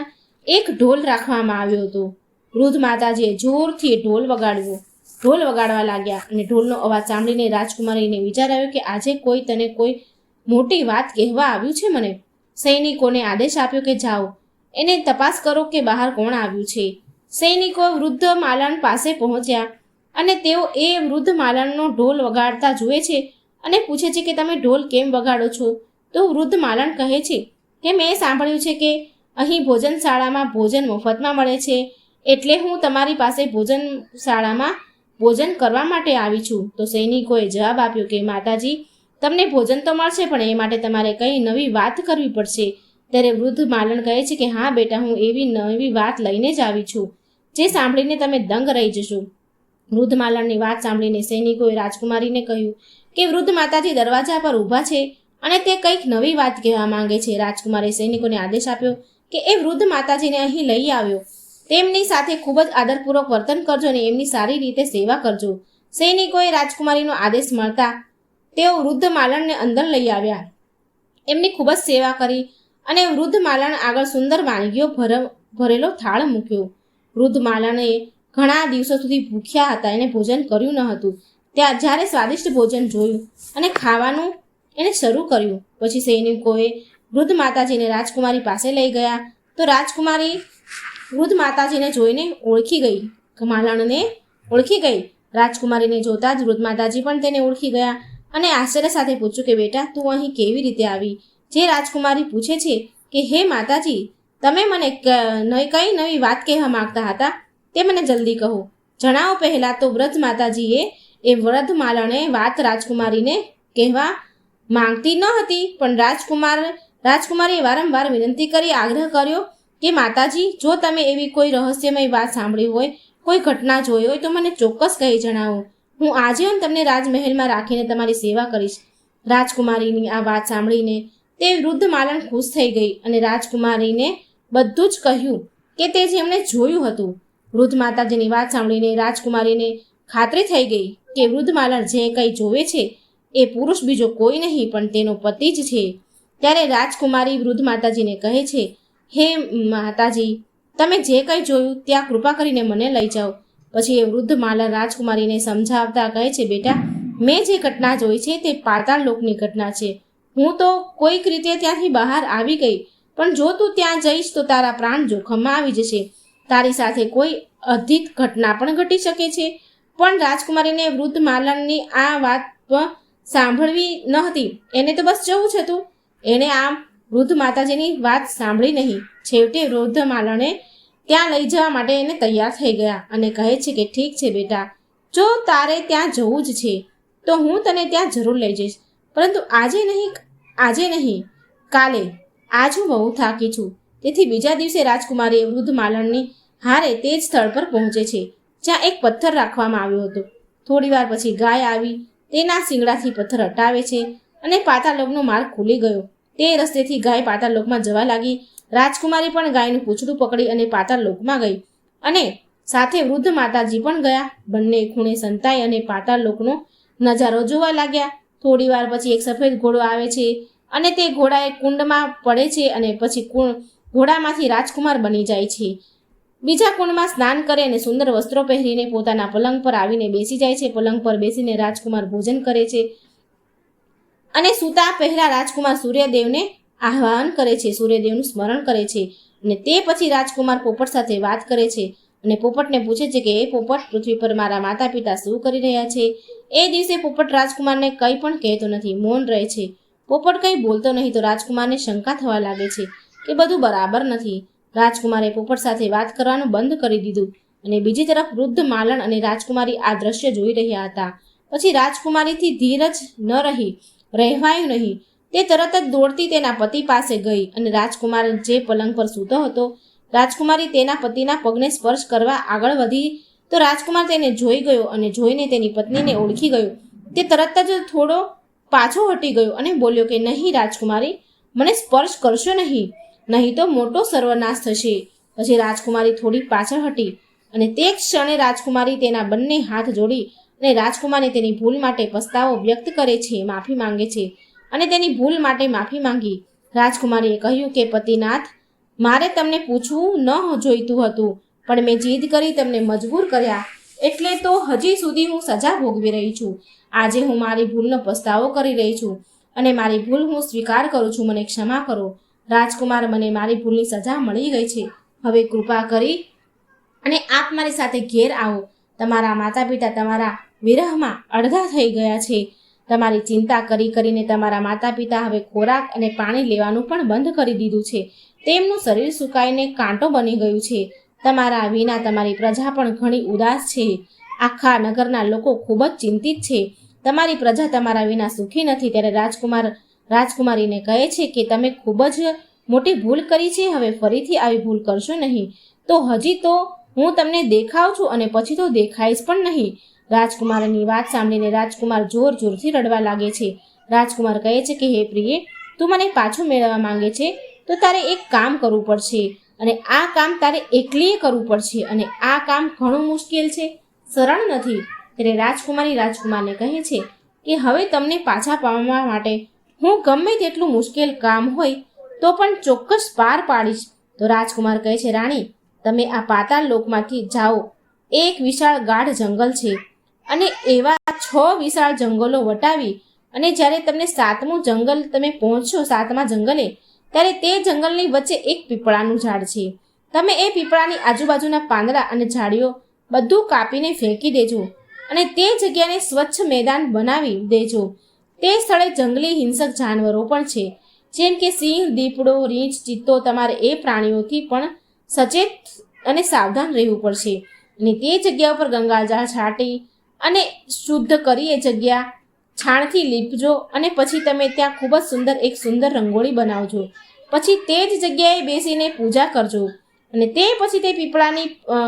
એક ઢોલ રાખવામાં આવ્યો હતો. વૃદ્ધ માતાજીએ જોરથી ઢોલ વગાડવા લાગ્યા અને ઢોલનો અવાજ સાંભળીને રાજકુમારીને વિચાર આવ્યો કે આજે કોઈ મોટી વાત કહેવા આવ્યું છે મને. સૈનિકોને આદેશ આપ્યો કે જાઓ, એને તપાસ કરો કે બહાર કોણ આવ્યું છે. સૈનિકો વૃદ્ધ માલણ પાસે પહોંચ્યા અને તેઓ એ વૃદ્ધ માલણનો ઢોલ વગાડતા જુએ છે અને પૂછે છે કે તમે ઢોલ કેમ વગાડો છો? તો વૃદ્ધ માલણ કહે છે કે મેં સાંભળ્યું છે કે અહીં ભોજનશાળામાં ભોજન મફતમાં મળે છે, એટલે હું તમારી પાસે ભોજનશાળામાં ભોજન કરવા માટે આવી છું. તો સૈનિકોએ જવાબ આપ્યો કે માતાજી, તમને ભોજન તો મળશે, પણ એ માટે તમારે કંઈ નવી વાત કરવી પડશે. ત્યારે વૃદ્ધ માલણ કહે છે કે હા બેટા, હું એવી નવી વાત લઈને જ આવી છું જે સાંભળીને તમે દંગ રહી જશો. વૃદ્ધ માલણની વાત સાંભળીને સૈનિકોએ રાજકુમારીને કહ્યું કે વૃદ્ધ માતાજી દરવાજા પર ઊભા છે અને તે કંઈક નવી વાત કહેવા માંગે છે. રાજકુમારે સૈનિકોને આદેશ આપ્યો કે એ વૃદ્ધ માતાજીને અહીં લઈ આવ્યો. તેમની સાથે ખૂબ જ આદરપૂર્વક વર્તન કરજો અને એમની સારી રીતે સેવા કરજો. સૈનિકોએ રાજકુમારીનો આદેશ મળતા તેઓ વૃદ્ધ માલણને અંદર લઈ આવ્યા. એમની ખૂબ જ સેવા કરી અને વૃદ્ધ માલણ આગળ સુંદર વાનગીઓ ભરેલો થાળ મૂક્યો. વૃદ્ધ માલણે ઘણા દિવસો સુધી ભૂખ્યા હતા, એને ભોજન કર્યું ન હતું. ત્યાં જ્યારે સ્વાદિષ્ટ ભોજન જોયું અને ખાવાનું એને શરૂ કર્યું, પછી સૈનિકોએ વૃદ્ધ માતાજીને રાજકુમારી પાસે લઈ ગયા. તો રાજકુમારી વૃદ્ધ માતાજીને જોઈને માલણને ઓળખી ગઈ. રાજકુમારીને જોતા જ વૃદ્ધ માતાજી પણ તેને ઓળખી ગયા અને આશ્ચર્ય સાથે પૂછ્યું કે બેટા, તું અહીં કેવી રીતે આવી? જે રાજકુમારી પૂછે છે કે હે માતાજી, તમે મને કઈ નવી વાત કહેવા માંગતા હતા તે મને જલ્દી કહો, જણાવો. પહેલાં તો વૃદ્ધ માતાજીએ એ વૃદ્ધ માલણે વાત રાજકુમારીને કહેવા માંગતી ન હતી, પણ રાજકુમારીએ વારંવાર વિનંતી કરી, આગ્રહ કર્યો કે માતાજી, જો તમે એવી કોઈ રહસ્યમય વાત સાંભળી હોય, કોઈ ઘટના જોઈ હોય તો મને ચોક્કસ કહી જણાવો. હું આજીવન તમને રાજમહેલમાં રાખીને તમારી સેવા કરીશ. રાજકુમારીની આ વાત સાંભળીને તે વૃદ્ધ માલણ ખુશ થઈ ગઈ અને રાજકુમારીને બધું જ કહ્યું કે તે જેમણે જોયું હતું. વૃદ્ધ માતાજીની વાત સાંભળીને રાજકુમારીને ખાતરી થઈ ગઈ કે વૃદ્ધ માલણ જે કંઈ જોવે છે એ પુરુષ બીજો કોઈ નહીં પણ તેનો પતિ જ છે. ત્યારે રાજકુમારી વૃદ્ધ માતાજીને કહે છે, હે માતાજી, તમે જે કંઈ જોયું ત્યાં કૃપા કરીને મને લઈ જાઓ. પછી એ વૃદ્ધ માલણ રાજકુમારીને સમજાવતા કહે છે, બેટા, મેં જે ઘટના જોઈ છે તે પાતાળ લોકની ઘટના છે. હું તો કોઈક રીતે ત્યાંથી બહાર આવી ગઈ, પણ જો તું ત્યાં જઈશ તો તારા પ્રાણ જોખમમાં આવી જશે. તારી સાથે કોઈ અધિક ઘટના પણ ઘટી શકે છે. પણ રાજકુમારીને વૃદ્ધ માલણની આ વાત સાંભળવી ન હતી. એને તો બસ જવું જ હતું. એણે આમ વૃદ્ધ માતાજીની વાત સાંભળી નહીં. છેવટે વૃદ્ધ માલણે ત્યાં લઈ જવા માટે એને તૈયાર થઈ ગયા અને કહે છે કે ઠીક છે બેટા, જો તારે ત્યાં જવું જ છે તો હું તને ત્યાં જરૂર લઈ જઈશ, પરંતુ આજે નહીં, કાલે. આજ હું બહુ થાકી છું. તેથી બીજા દિવસે રાજકુમારી વૃદ્ધ માલણની હારે તે જ સ્થળ પર પહોંચે છે જ્યાં એક પથ્થર રાખવામાં આવ્યો હતો. થોડી વાર પછી ગાય આવી તેના શિંગડાથી પથ્થર હટાવે છે અને પાતાળલોકનો માર્ગ ખુલી ગયો. તે રસ્તેથી ગાય પાતાળલોકમાં જવા લાગી. રાજકુમારી પણ ગાયનું પૂંછડું પકડી અને પાતાળલોકમાં ગઈ અને સાથે વૃદ્ધ માતાજી પણ ગયા. બંને ખૂણે સંતાઈ અને પાતાળલોકનો નજારો જોવા લાગ્યા. થોડી વાર પછી એક સફેદ ઘોડો આવે છે અને તે ઘોડા એક કુંડમાં પડે છે અને પછી ઘોડામાંથી રાજકુમાર બની જાય છે. બીજા કુંડમાં સ્નાન કરે અને સુંદર વસ્ત્રો પહેરીને પોતાના પલંગ પર આવીને બેસી જાય છે. પલંગ પર બેસીને રાજકુમાર ભોજન કરે છે અને સૂતા પહેલા રાજકુમાર સૂર્યદેવને આહ્વાન કરે છે, સૂર્યદેવનું સ્મરણ કરે છે અને તે પછી રાજકુમાર પોપટ સાથે વાત કરે છે અને પોપટને પૂછે છે કે એ પોપટ, પૃથ્વી પર મારા માતા પિતા શું કરી રહ્યા છે? એ દિવસે પોપટ રાજકુમારને કંઈ પણ કહેતો નથી, મૌન રહે છે. પોપટ કંઈ બોલતો નહીં તો રાજકુમારને શંકા થવા લાગે છે કે બધું બરાબર નથી. રાજકુમારે પોપટ સાથે વાત કરવાનું બંધ કરી દીધું અને બીજી તરફ વૃદ્ધ માલણ અને રાજકુમારી આ દ્રશ્ય જોઈ રહ્યા હતા. પછી રાજકુમારીથી ધીરજ ન રહેવાયું નહીં. તે તરત જ દોડતી તેના પતિ પાસે ગઈ અને રાજકુમાર જે પલંગ પર સૂતો હતો, રાજકુમારી તેના પતિના પગને સ્પર્શ કરવા આગળ વધી તો રાજકુમાર તેને જોઈ ગયો અને જોઈને તેની પત્નીને ઓળખી ગયો. તે તરત જ થોડો પાછો હટી ગયો અને બોલ્યો કે નહીં રાજકુમારી, મને સ્પર્શ કરશો નહીં તો મોટો સર્વનાશ થશે. પછી રાજકુમારી થોડી પાછળ હટી અને તે ક્ષણે રાજકુમારી તેના બંને હાથ જોડી અને રાજકુમારને તેની ભૂલ માટે પસ્તાવો વ્યક્ત કરે છે, માફી માંગે છે અને તેની ભૂલ માટે માફી માંગી. રાજકુમારીએ કહ્યું કે પતિનાથ, મારે તમને પૂછવું ન જોઈતું હતું, પણ મેં જીદ કરી તમને મજબૂર કર્યા, એટલે તો હજી સુધી હું સજા ભોગવી રહી છું. આજે હું મારી ભૂલનો પસ્તાવો કરી રહી છું અને મારી ભૂલ હું સ્વીકાર કરું છું. મને ક્ષમા કરો રાજકુમાર, મને મારી ભૂલની સજા મળી ગઈ છે. હવે કૃપા કરી અને આપ મારી સાથે ઘેર આવો. તમારા માતા પિતા તમારા વિરહમાં અડધા થઈ ગયા છે. તમારી ચિંતા કરીને તમારા માતા પિતા હવે ખોરાક અને પાણી લેવાનું પણ બંધ કરી દીધું છે. તેમનું શરીર સુકાઈને કાંટો બની ગયું છે. તમારા વિના તમારી પ્રજા પણ ઘણી ઉદાસ છે. આખા નગરના લોકો ખૂબ જ ચિંતિત છે. તમારી પ્રજા તમારા વિના સુખી નથી. ત્યારે રાજકુમારીને કહે છે કે તમે ખૂબ જ મોટી ભૂલ કરી છે. હવે ફરીથી આવી ભૂલ કરશો નહીં. તો હજી તો હું તમને દેખાઉં છું અને પછી તો દેખાઈશ પણ નહીં. રાજકુમારની વાત સાંભળીને રાજકુમાર જોરથી રડવા લાગે છે. રાજકુમાર કહે છે કે હે પ્રિય, તું મને પાછું મેળવવા માંગે છે તો તારે એક કામ કરવું પડશે અને આ કામ તારે એકલીએ કરવું પડશે અને આ કામ ઘણું મુશ્કેલ છે, સરળ નથી. ત્યારે રાજકુમારી રાજકુમારને કહે છે કે હવે તમને પાછા પામવા માટે હું ગમે તેટલું મુશ્કેલ કામ હોય તો પણ ચોક્કસ પાર પાડીશ. તો રાજકુમાર કહે છે, રાણી, તમે આ પાતાળ લોકમાંથી જાઓ. એક વિશાળ ગાઢ જંગલ છે અને એવા 6 વિશાળ જંગલો વટાવી અને જ્યારે તમને 7મું જંગલ તમે પહોંચશો, 7મા જંગલે, ત્યારે તે જંગલની વચ્ચે એક પીપળાનું ઝાડ છે. તમે એ પીપળાની આજુબાજુના પાંદડા અને ઝાડીઓ બધું કાપીને ફેંકી દેજો અને તે જગ્યાને સ્વચ્છ મેદાન બનાવી દેજો. તે સ્થળે જંગલી હિંસક જાનવરો પણ છે, જેમ કે સિંહ, દીપડો, રીંછ, ચિત્તો. તમારે એ પ્રાણીઓથી પણ સચેત અને સાવધાન રહેવું પડશે અને તે જગ્યા ઉપર ગંગાજળ છાંટી અને શુદ્ધ કરી એ જગ્યા છાણથી લીપજો અને પછી તમે ત્યાં ખૂબ જ એક સુંદર રંગોળી બનાવજો. પછી તે જ જગ્યાએ બેસીને પૂજા કરજો અને તે પછી તે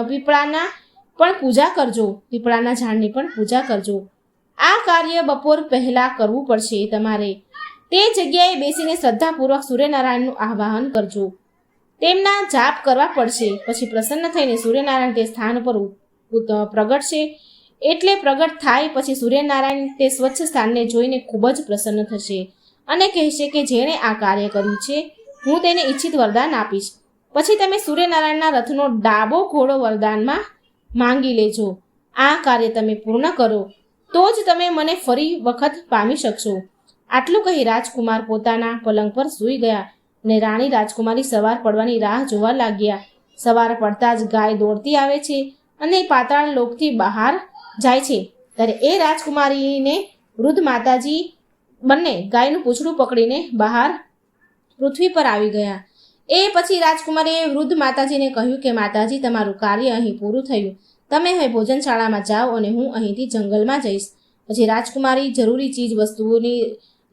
પીપળાના પણ પૂજા કરજો, પીપળાના ઝાડની પણ પૂજા કરજો. આ કાર્ય બપોર પહેલા કરવું પડશે. તમારે તે જગ્યાએ બેસીને શ્રદ્ધાપૂર્વક સૂર્યનારાયણનું આવાહન કરજો, તેમના જાપ કરવા પડશે. પછી પ્રસન્ન થઈને સૂર્યનારાયણ તે સ્થાન પર પ્રગટશે. એટલે પ્રગટ થાય પછી સૂર્યનારાયણ તે સ્વચ્છ સ્થાનને જોઈને ખૂબ જ પ્રસન્ન થશે અને કહેશે કે જેણે આ કાર્ય કર્યું છે હું તેને ઈચ્છિત વરદાન આપીશ. પછી તમે સૂર્યનારાયણના રથનો ડાબો ઘોડો વરદાનમાં માંગી લેજો. આ કાર્ય તમે પૂર્ણ કરો તો જ તમે મને ફરી વખત પામી શકશો. આટલું કહી રાજકુમાર પોતાના પલંગ પર સૂઈ ગયા અને રાણી રાજકુમારી સવાર પડવાની રાહ જોવા લાગ્યા. સવાર પડતા જ ગાય દોડતી આવે છે અને પાતાળ લોકથી બહાર જાય છે. ત્યારે એ રાજકુમારીને વૃદ્ધ માતાજી બંને ગાયનું પૂંછડું પકડીને બહાર પૃથ્વી પર આવી ગયા. એ પછી રાજકુમારીએ વૃદ્ધ માતાજીને કહ્યું કે માતાજી, તમારું કાર્ય અહીં પૂરું થયું. તમે હવે ભોજનશાળામાં જાઓ અને હું અહીંથી જંગલમાં જઈશ. પછી રાજકુમારી જરૂરી ચીજ વસ્તુઓની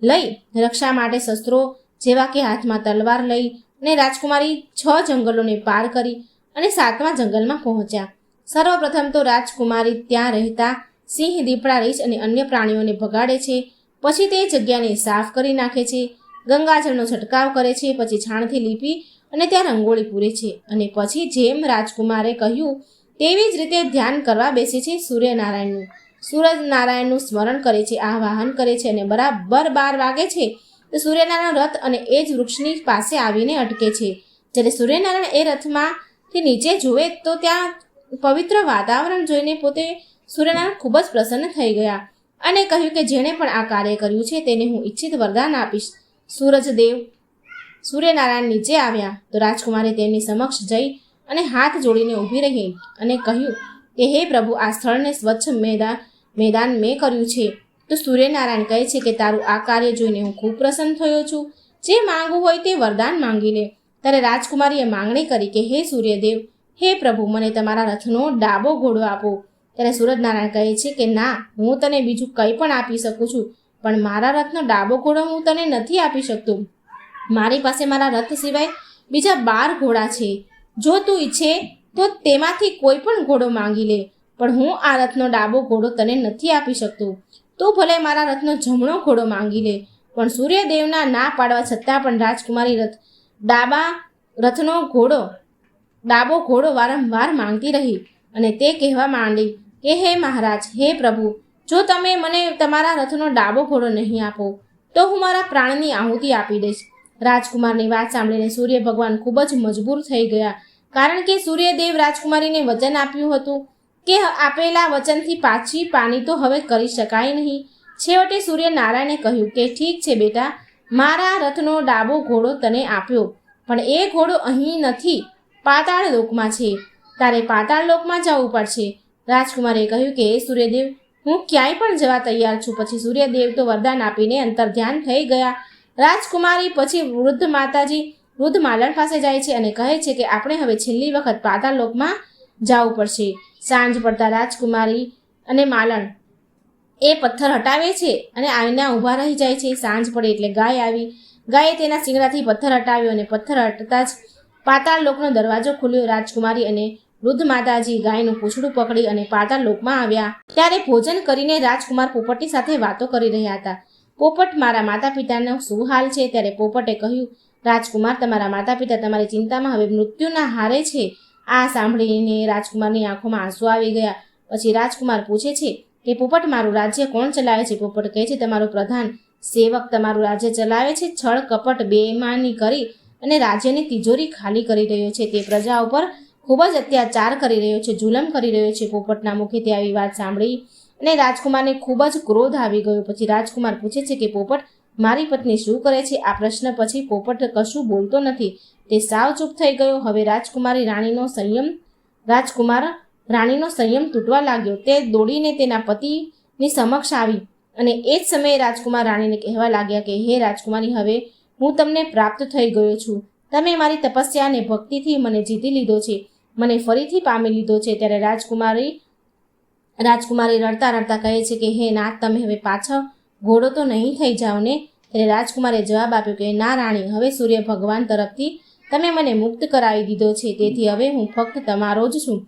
લઈ રક્ષા માટે શસ્ત્રો જેવા કે હાથમાં તલવાર લઈ અને રાજકુમારી 6 જંગલોને પાર કરી અને 7મા જંગલમાં પહોંચ્યા. સર્વપ્રથમ તો રાજકુમારી ત્યાં રહેતા સિંહ, દીપડા, રીંછ અને અન્ય પ્રાણીઓને ભગાડે છે. પછી તે જગ્યાને સાફ કરી નાખે છે, ગંગાજળનો છંટકાવ કરે છે, પછી છાણથી લીપી અને ત્યાં રંગોળી પૂરે છે અને પછી જેમ રાજકુમારે કહ્યું તેવી જ રીતે ધ્યાન કરવા બેસે છે. સૂર્યનારાયણનું સ્મરણ કરે છે, આવાહન કરે છે અને બરાબર 12 વાગે છે તો સૂર્યનારાયણ રથ અને એ જ વૃક્ષની પાસે આવીને અટકે છે. જ્યારે સૂર્યનારાયણ એ રથમાંથી નીચે જુએ તો ત્યાં પવિત્ર વાતાવરણ જોઈને પોતે સૂર્યનારાયણ ખૂબ જ પ્રસન્ન થઈ ગયા અને કહ્યું કે જેણે પણ આ કાર્ય કર્યું છે તેને હું ઈચ્છિત વરદાન આપીશ. સૂર્યનારાયણ નીચે આવ્યા તો રાજકુમારે તેમની સમક્ષ જઈ અને હાથ જોડીને ઊભી રહી અને કહ્યું કે હે પ્રભુ, આ સ્થળને સ્વચ્છ મેદાન મેં કર્યું છે. તો સૂર્યનારાયણ કહે છે કે તારું આ કાર્ય જોઈને હું ખૂબ પ્રસન્ન થયો છું. જે માંગવું હોય તે વરદાન માંગી લે. ત્યારે રાજકુમારીએ માંગણી કરી કે હે સૂર્યદેવ, હે પ્રભુ, મને તમારા રથનો ડાબો ઘોડો આપો. ત્યારે સૂરજનારાયણ કહે છે કે ના, હું તને બીજું કંઈ પણ આપી શકું છું, પણ મારા રથનો ડાબો ઘોડો હું તને નથી આપી શકતો. મારી પાસે મારા રથ સિવાય બીજા 12 ઘોડા છે. જો તું ઈચ્છે તો તેમાંથી કોઈ પણ ઘોડો માંગી લે, પણ હું આ રથનો ડાબો ઘોડો તને નથી આપી શકતો. તું ભલે મારા રથનો જમણો ઘોડો માંગી લે. પણ સૂર્યદેવના ના પાડવા છતાં પણ રાજકુમારી રથનો ડાબો ઘોડો વારંવાર માંગતી રહી અને તે કહેવા માંડી કે હે મહારાજ, હે પ્રભુ, જો તમે મને તમારા રથનો ડાબો ઘોડો નહીં આપો તો હું મારા પ્રાણની આહુતિ આપી દઈશ. રાજકુમારની વાત સાંભળીને સૂર્ય ભગવાન ખૂબ જ મજબૂર થઈ ગયા, કારણ કે સૂર્યદેવ રાજકુમારીને વચન આપ્યું હતું કે આપેલા વચનથી પાછી પાની તો હવે કરી શકાય નહીં. છેવટે સૂર્યનારાયણે કહ્યું કે ઠીક છે બેટા, મારા રથનો ડાબો ઘોડો તને આપ્યો, પણ એ ઘોડો અહીં નથી, પાતાળ લોકમાં છે. તારે પાતાળ લોકમાં જવું પડશે. રાજકુમારે કહ્યું કે હે સૂર્યદેવ, હું ક્યાંય પણ જવા તૈયાર છું. પછી સૂર્યદેવ તો વરદાન આપીને અંતર્ધ્યાન થઈ ગયા. રાજકુમારી પછી વૃદ્ધ માલણ પાસે જાય છે અને કહે છે કે આપણે હવે છેલ્લી વખત પાતાળ લોકમાં જવું પડશે. સાંજ પડતા રાજકુમારી અને માલણ એ પથ્થર હટાવે છે અને આવીને ઊભા રહી જાય છે. સાંજ પડે એટલે ગાય આવી. ગાયે તેના શિંગડાથી પથ્થર હટાવ્યો અને પથ્થર હટતા જ પાતાળ લોકનો દરવાજો ખુલ્યો. રાજકુમારી અને વૃદ્ધ માતાજી ગાયનું પૂંછડું પકડી અને પાતાળ લોકમાં આવ્યા. ત્યારે ભોજન કરીને રાજકુમાર પોપટની સાથે વાતો કરી રહ્યા હતા. પોપટ, મારા માતા પિતાનો શું હાલ છે? ત્યારે પોપટે કહ્યું, રાજકુમાર, તમારા માતા પિતા તમારી ચિંતામાં હવે મૃત્યુના હારે છે. આ સાંભળીને રાજકુમારની આંખોમાં આંસુ આવી ગયા. પછી રાજકુમાર પૂછે છે કે પોપટ, મારું રાજ્ય કોણ ચલાવે છે? પોપટ કહે છે, તમારો પ્રધાન સેવક તમારું રાજ્ય ચલાવે છે. છળ કપટ બેઈમાની કરી અને રાજ્યની તિજોરી ખાલી કરી રહ્યો છે. તે પ્રજા ઉપર ખૂબ જ અત્યાચાર કરી રહ્યો છે, જુલમ કરી રહ્યો છે. પોપટના મુખેથી આવી વાત સાંભળી અને રાજકુમારને ખૂબ જ ક્રોધ આવી ગયો. પછી રાજકુમાર પૂછે છે કે પોપટ, મારી પત્ની શું કરે છે? આ પ્રશ્ન પછી પોપટ કશું બોલતો નથી. તે સાવ ચૂપ થઈ ગયો. હવે રાણીનો સંયમ તૂટવા લાગ્યો. તે દોડીને તેના પતિની સમક્ષ આવી અને એ જ સમયે રાજકુમાર રાણીને કહેવા લાગ્યા કે હે રાજકુમારી, હવે હું તમને પ્રાપ્ત થઈ ગયો છું. તમે મારી તપસ્યા અને ભક્તિથી મને જીતી લીધો છે, મને ફરીથી પામી લીધો છે. ત્યારે રાજકુમારી રડતા રડતા કહે છે કે હે નાથ, તમે હવે પાછા ઘોડો તો નહીં થઈ જાઓ ને? ત્યારે રાજકુમારે જવાબ આપ્યો કે ના રાણી, હવે સૂર્ય ભગવાન તરફથી તમે મને મુક્ત કરાવી દીધો છે, તેથી હવે હું ફક્ત તમારો જ છું.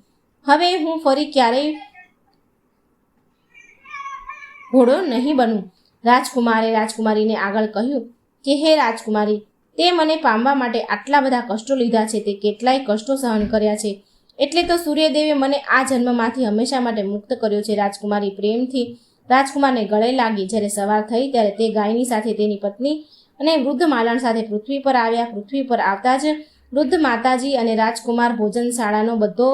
હવે હું ફરી ક્યારેય ઘોડો નહીં બનું. રાજકુમારે રાજકુમારીને આગળ કહ્યું કે હે રાજકુમારી, તે મને પામવા માટે આટલા બધા કષ્ટો લીધા છે, તે કેટલાય કષ્ટો સહન કર્યા છે, એટલે તો સૂર્યદેવે મને આ જન્મમાંથી હંમેશા માટે મુક્ત કર્યો છે. રાજકુમારી પ્રેમથી રાજકુમારને ગળે લાગી. જ્યારે સવાર થઈ ત્યારે તે ગાયની સાથે તેની પત્ની અને વૃદ્ધ માલણ સાથે પૃથ્વી પર આવ્યા. પૃથ્વી પર આવતા જ વૃદ્ધ માતાજી અને રાજકુમાર ભોજનશાળાનો બધો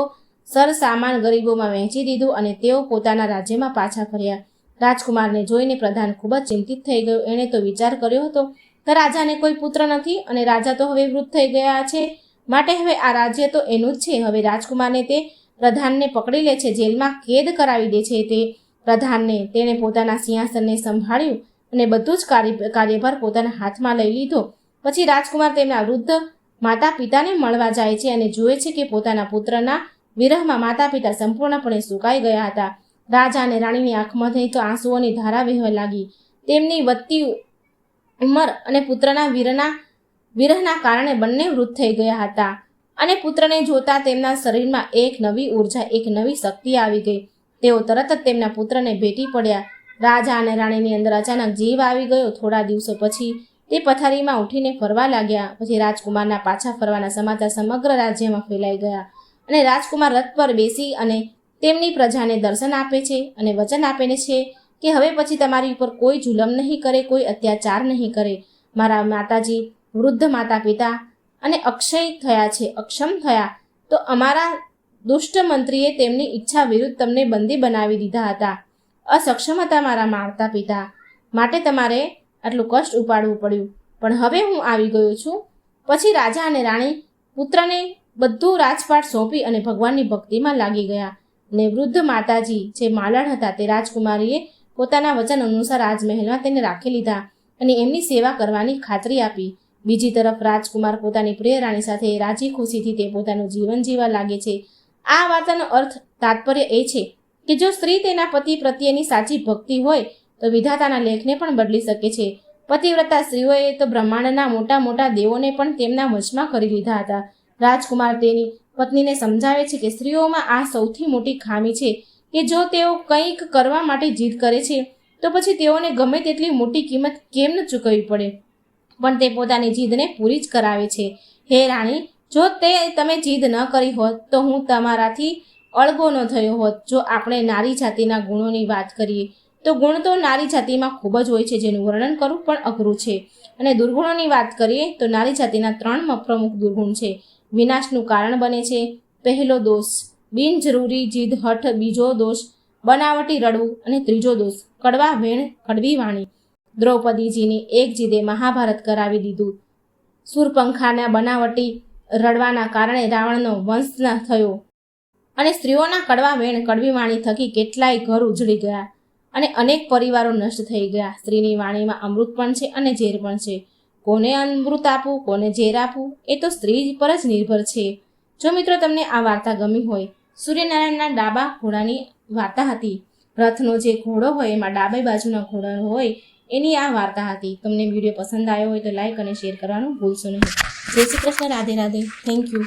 સરસામાન ગરીબોમાં વહેંચી દીધું અને તેઓ પોતાના રાજ્યમાં પાછા ફર્યા. રાજકુમારને જોઈને પ્રધાન ખૂબ જ ચિંતિત થઈ ગયો. એણે તો વિચાર કર્યો હતો કે રાજાને કોઈ પુત્ર નથી અને રાજા તો હવે વૃદ્ધ થઈ ગયા છે, માટે હવે આ રાજ્ય તો એનું જ છે. હવે રાજકુમારને તે પ્રધાનને પકડી લે છે, જેલમાં કેદ કરાવી દે છે. તે પ્રધાનને તેણે પોતાના સિંહાસનને સંભાળ્યું અને બધું જ કાર્યભાર પોતાના હાથમાં લઈ લીધો. પછી રાજકુમાર તેમના વૃદ્ધ માતા પિતાને મળવા જાય છે અને જુએ છે કે પોતાના પુત્રના વિરહમાં માતા પિતા સંપૂર્ણપણે સુકાઈ ગયા હતા. રાજા અને રાણીની આંખમાંથી તો આંસુઓની ધારા વહેવા લાગી. તેમની વધતી ઉંમર અને પુત્રના વિરહના કારણે બંને વૃદ્ધ થઈ ગયા હતા અને પુત્રને જોતા તેમના શરીરમાં એક નવી ઉર્જા, એક નવી શક્તિ આવી ગઈ. તેઓ તરત જ તેમના પુત્રને ભેટી પડ્યા. રાજા અને રાણીની અંદર અચાનક જીવ આવી ગયો. થોડા દિવસો પછી તે પથારીમાં ઉઠીને ફરવા લાગ્યા. પછી રાજકુમારના પાછા ફરવાના સમાચાર સમગ્ર રાજ્યમાં ફેલાઈ ગયા અને રાજકુમાર રથ પર બેસી અને તેમની પ્રજાને દર્શન આપે છે અને વચન આપે છે કે હવે પછી તમારી ઉપર કોઈ જુલમ નહીં કરે, કોઈ અત્યાચાર નહીં કરે. મારા માતાજી વૃદ્ધ માતા પિતા અને અક્ષમ થયા તો અમારા દુષ્ટ મંત્રીએ તેમની ઈચ્છા વિરુદ્ધ તમને બંદી બનાવી દીધા હતા. અસક્ષમ હતા મારા માતા પિતા, માટે તમારે આટલું કષ્ટ ઉપાડવું પડ્યું, પણ હવે હું આવી ગયો છું. પછી રાજા અને રાણી પુત્રને બધું રાજપાટ સોંપી અને ભગવાનની ભક્તિમાં લાગી ગયા. ને વૃદ્ધ માતાજી જે માલણ હતા તે રાજકુમારીએ પોતાના વચન અનુસાર રાજમહેલમાં તેને રાખી લીધા અને એમની સેવા કરવાની ખાતરી આપી. બીજી તરફ રાજકુમાર પોતાની પ્રિય રાણી સાથે રાજી ખુશીથી તે પોતાનું જીવન જીવવા લાગે છે. આ વાર્તાનો તાત્પર્ય એ છે કે જો સ્ત્રી તેના પતિ પ્રત્યેની સાચી ભક્તિ હોય તો વિધાતાના લેખને પણ બદલી શકે છે. પતિવ્રતા સ્ત્રીઓએ તો બ્રહ્માંડના મોટા મોટા દેવોને પણ તેમના વશમાં કરી લીધા હતા. રાજકુમાર તેની પત્નીને સમજાવે છે કે સ્ત્રીઓમાં આ સૌથી મોટી ખામી છે કે જો તેઓ કંઈક કરવા માટે જીદ કરે છે તો પછી તેઓને ગમે તેટલી મોટી કિંમત કેમ ન ચૂકવવી પડે પણ તે પોતાની જીદને પૂરી જ કરાવે છે. હે રાણી, જો તમે જીદ ન કરી હોત તો હું તમારાથી અળગો ન થયો હોત. જો આપણે નારી જાતિના ગુણોની વાત કરીએ તો ગુણ તો નારી જાતિમાં ખૂબ જ હોય છે, જેનું વર્ણન કરવું પણ અઘરું છે. અને દુર્ગુણોની વાત કરીએ તો નારી જાતિના 3 પ્રમુખ દુર્ગુણ છે. વિનાશનું કારણ બને છે. પહેલો દોષ બિનજરૂરી જીદ હઠ, બીજો દોષ બનાવટી રડવું અને ત્રીજો દોષ કડવા વેણ કડવી વાણી. દ્રૌપદીજીની એક જીદે મહાભારત કરાવી દીધું. સુરપંખાના બનાવટી રડવાના કારણે રાવણનો વંશ થયો અને સ્ત્રીઓના કડવા વેણ કડવી વાણી થકી કેટલાય ઘર ઉજળી ગયા અને અનેક પરિવારો નષ્ટ થઈ ગયા. સ્ત્રીની વાણીમાં અમૃત પણ છે અને ઝેર પણ છે. કોને અમૃત આપવું, કોને ઝેર આપવું, એ તો સ્ત્રી પર જ નિર્ભર છે. જો મિત્રો તમને આ વાર્તા ગમી હોય, સૂર્યનારાયણના ડાબા ઘોડાની વાર્તા હતી. રથનો જે ઘોડો હોય એમાં ડાબી બાજુના ઘોડા હોય એની આ વાર્તા હતી. તમને વિડીયો પસંદ આવ્યો હોય તો લાઈક અને શેર કરવાનું ભૂલશો નહીં. જય શ્રી કૃષ્ણ. રાધે રાધે. Thank you.